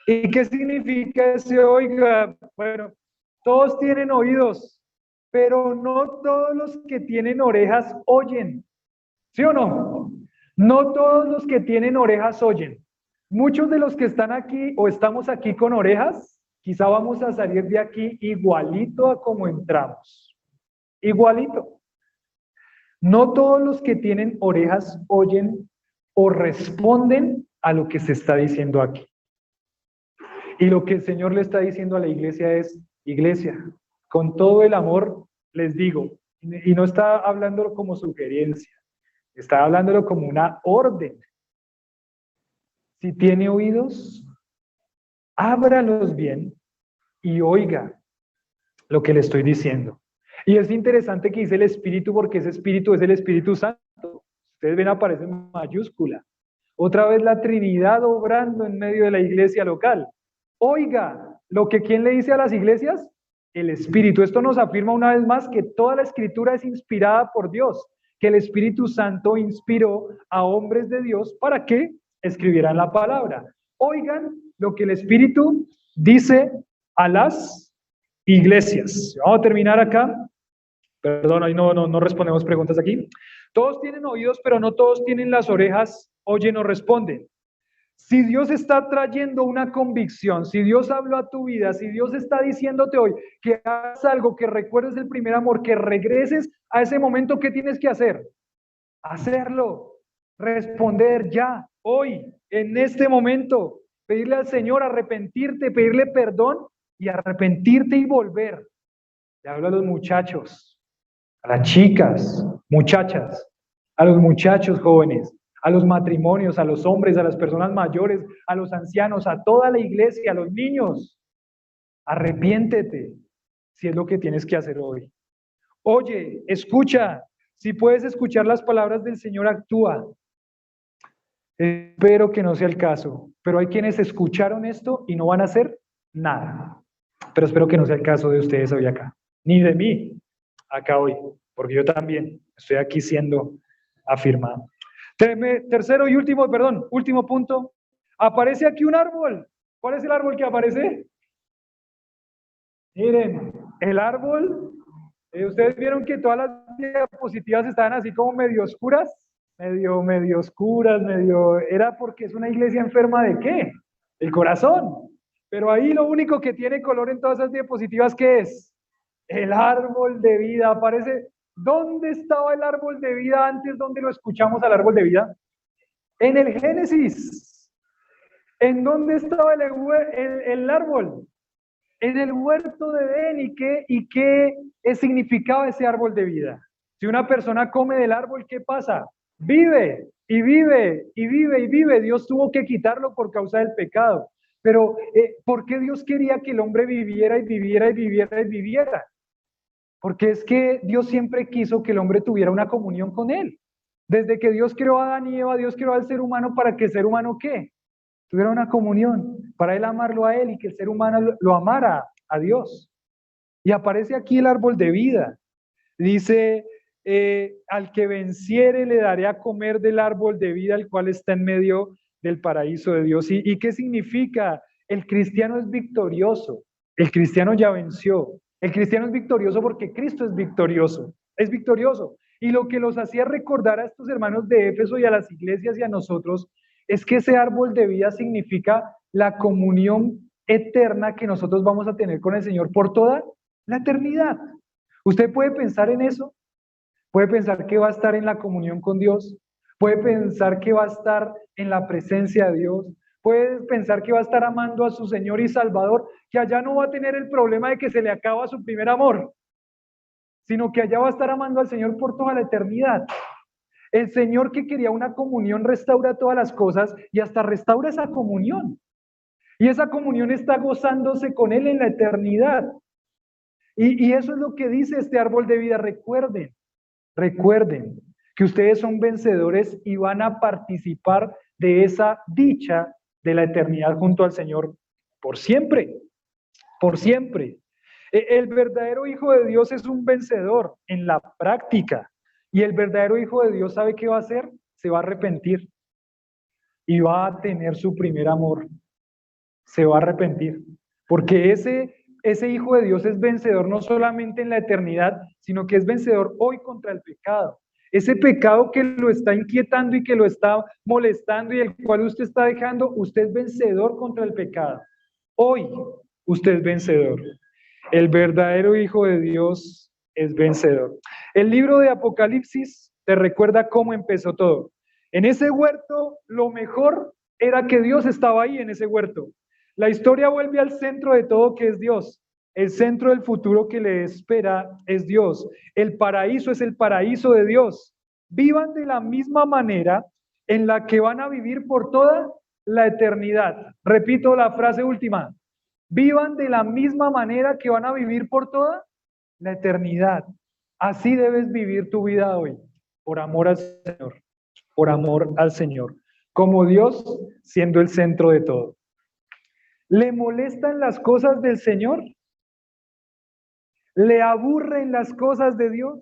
¿Y qué significa ese oiga? Bueno, todos tienen oídos, pero no todos los que tienen orejas oyen. ¿Sí o no? No todos los que tienen orejas oyen. Muchos de los que están aquí o estamos aquí con orejas, quizá vamos a salir de aquí igualito a como entramos. Igualito. No todos los que tienen orejas oyen o responden a lo que se está diciendo aquí. Y lo que el Señor le está diciendo a la iglesia es, iglesia, con todo el amor les digo, y no está hablándolo como sugerencia, está hablándolo como una orden. Si tiene oídos, ábralos bien y oiga lo que le estoy diciendo. Y es interesante que dice el Espíritu, porque ese Espíritu es el Espíritu Santo. Ustedes ven, aparece en mayúscula. Otra vez la Trinidad obrando en medio de la iglesia local. Oiga, lo que ¿quién le dice a las iglesias? El Espíritu. Esto nos afirma una vez más que toda la Escritura es inspirada por Dios, que el Espíritu Santo inspiró a hombres de Dios para que escribieran la palabra. Oigan lo que el Espíritu dice a las iglesias. Vamos a terminar acá. Perdón, ahí no respondemos preguntas aquí. Todos tienen oídos, pero no todos tienen las orejas, oyen o responden. Si Dios está trayendo una convicción, si Dios habló a tu vida, si Dios está diciéndote hoy que hagas algo, que recuerdes el primer amor, que regreses a ese momento, ¿qué tienes que hacer? Hacerlo, responder ya, hoy, en este momento, pedirle al Señor, arrepentirte, pedirle perdón y arrepentirte y volver. Le hablo a los muchachos, a las chicas, muchachas, a los muchachos jóvenes, a los matrimonios, a los hombres, a las personas mayores, a los ancianos, a toda la iglesia, a los niños. Arrepiéntete si es lo que tienes que hacer hoy. Oye, escucha, si puedes escuchar las palabras del Señor, actúa. Espero que no sea el caso, pero hay quienes escucharon esto y no van a hacer nada. Pero espero que no sea el caso de ustedes hoy acá, ni de mí acá hoy, porque yo también estoy aquí siendo afirmado. Tercero y último punto. Aparece aquí un árbol. ¿Cuál es el árbol que aparece? Miren, el árbol, ustedes vieron que todas las diapositivas estaban así como medio oscuras, medio oscuras, era porque es una iglesia enferma ¿de qué? El corazón. Pero ahí lo único que tiene color en todas esas diapositivas, ¿qué es? El árbol de vida. Aparece, ¿dónde estaba el árbol de vida antes? ¿Dónde lo escuchamos al árbol de vida? En el Génesis. ¿En dónde estaba el árbol? En el huerto de Edén. ¿Y qué significaba ese árbol de vida? Si una persona come del árbol, ¿qué pasa? Vive y vive y vive y vive. Dios tuvo que quitarlo por causa del pecado. Pero, ¿por qué Dios quería que el hombre viviera y viviera y viviera y viviera? Porque es que Dios siempre quiso que el hombre tuviera una comunión con él. Desde que Dios creó a Adán y Eva, Dios creó al ser humano para que el ser humano, ¿qué? Tuviera una comunión, para él amarlo a él y que el ser humano lo amara a Dios. Y aparece aquí el árbol de vida. Dice, al que venciere le daré a comer del árbol de vida, el cual está en medio del paraíso de Dios. ¿Y qué significa? El cristiano es victorioso. El cristiano ya venció. El cristiano es victorioso porque Cristo es victorioso. Es victorioso. Y lo que los hacía recordar a estos hermanos de Éfeso y a las iglesias y a nosotros es que ese árbol de vida significa la comunión eterna que nosotros vamos a tener con el Señor por toda la eternidad. ¿Usted puede pensar en eso? ¿Puede pensar que va a estar en la comunión con Dios? ¿Puede pensar que va a estar en la presencia de Dios? ¿Puede pensar que va a estar amando a su Señor y Salvador? Que allá no va a tener el problema de que se le acaba su primer amor, sino que allá va a estar amando al Señor por toda la eternidad. El Señor, que quería una comunión, restaura todas las cosas y hasta restaura esa comunión. Y esa comunión está gozándose con Él en la eternidad. Y eso es lo que dice este árbol de vida. Recuerden que ustedes son vencedores y van a participar de esa dicha de la eternidad junto al Señor por siempre, por siempre. El verdadero Hijo de Dios es un vencedor en la práctica. Y el verdadero Hijo de Dios, ¿sabe qué va a hacer? Se va a arrepentir y va a tener su primer amor. Se va a arrepentir. Porque ese Hijo de Dios es vencedor no solamente en la eternidad, sino que es vencedor hoy contra el pecado. Ese pecado que lo está inquietando y que lo está molestando y el cual usted está dejando, usted es vencedor contra el pecado. Hoy usted es vencedor. El verdadero Hijo de Dios es vencedor. El libro de Apocalipsis te recuerda cómo empezó todo. En ese huerto, lo mejor era que Dios estaba ahí en ese huerto. La historia vuelve al centro de todo, que es Dios. El centro del futuro que le espera es Dios. El paraíso es el paraíso de Dios. Vivan de la misma manera en la que van a vivir por toda la eternidad. Repito la frase última. Vivan de la misma manera que van a vivir por toda la eternidad. Así debes vivir tu vida hoy, por amor al Señor, por amor al Señor, como Dios siendo el centro de todo. ¿Le molestan las cosas del Señor? ¿Le aburren las cosas de Dios?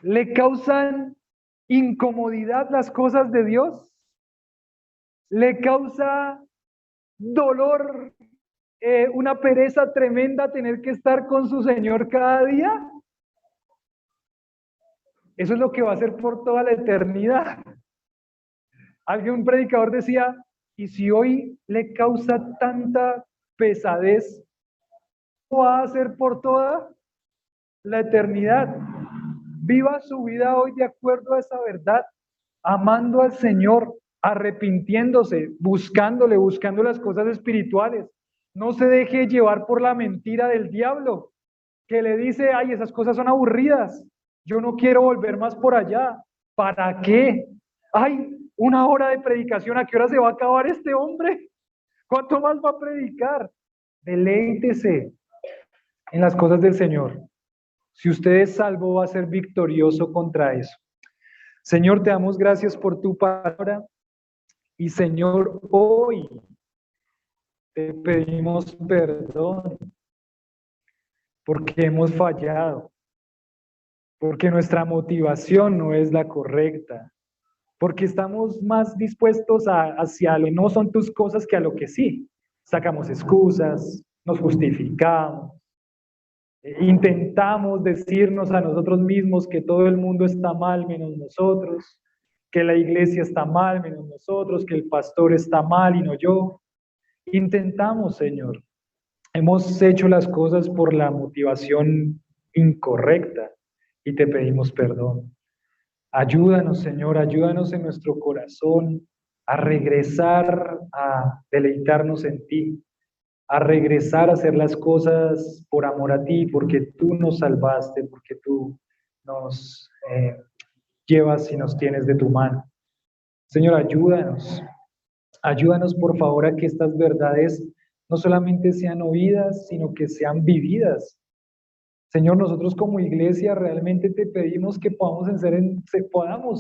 ¿Le causan incomodidad las cosas de Dios? ¿Le causa dolor, una pereza tremenda tener que estar con su Señor cada día? Eso es lo que va a hacer por toda la eternidad. Un predicador decía, y si hoy le causa tanta pesadez, ¿cómo va a hacer por toda la eternidad? Viva su vida hoy de acuerdo a esa verdad, amando al Señor, arrepintiéndose, buscando las cosas espirituales, No se deje llevar por la mentira del diablo, que le dice, ay, esas cosas son aburridas, yo no quiero volver más por allá. ¿Para qué? Ay, 1 hora de predicación, ¿a qué hora se va a acabar este hombre? ¿Cuánto más va a predicar? Deleítese en las cosas del Señor. Si usted es salvo, va a ser victorioso contra eso. Señor, te damos gracias por tu palabra. Y Señor, hoy te pedimos perdón porque hemos fallado, porque nuestra motivación no es la correcta, porque estamos más dispuestos hacia lo que no son tus cosas que a lo que sí. Sacamos excusas, nos justificamos, intentamos decirnos a nosotros mismos que todo el mundo está mal menos nosotros, que la iglesia está mal menos nosotros, que el pastor está mal y no yo. Intentamos, Señor. Hemos hecho las cosas por la motivación incorrecta y te pedimos perdón. Ayúdanos, Señor, ayúdanos en nuestro corazón a regresar a deleitarnos en ti, a regresar a hacer las cosas por amor a ti, porque tú nos salvaste, porque tú nos llevas y nos tienes de tu mano. Señor, ayúdanos. Ayúdanos, por favor, a que estas verdades no solamente sean oídas, sino que sean vividas. Señor, nosotros como iglesia realmente te pedimos que podamos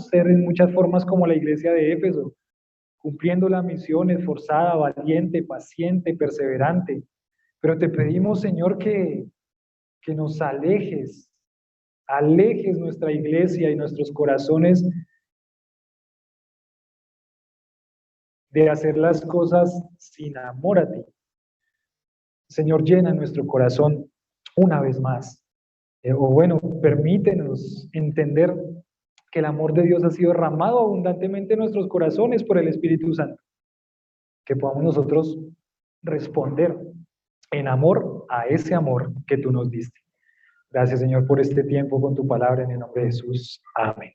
ser en muchas formas como la iglesia de Éfeso, cumpliendo la misión esforzada, valiente, paciente, perseverante. Pero te pedimos, Señor, que nos alejes nuestra iglesia y nuestros corazones de hacer las cosas sin amor a ti. Señor, llena nuestro corazón una vez más. Permítenos entender que el amor de Dios ha sido derramado abundantemente en nuestros corazones por el Espíritu Santo. Que podamos nosotros responder en amor a ese amor que tú nos diste. Gracias, Señor, por este tiempo con tu palabra en el nombre de Jesús. Amén.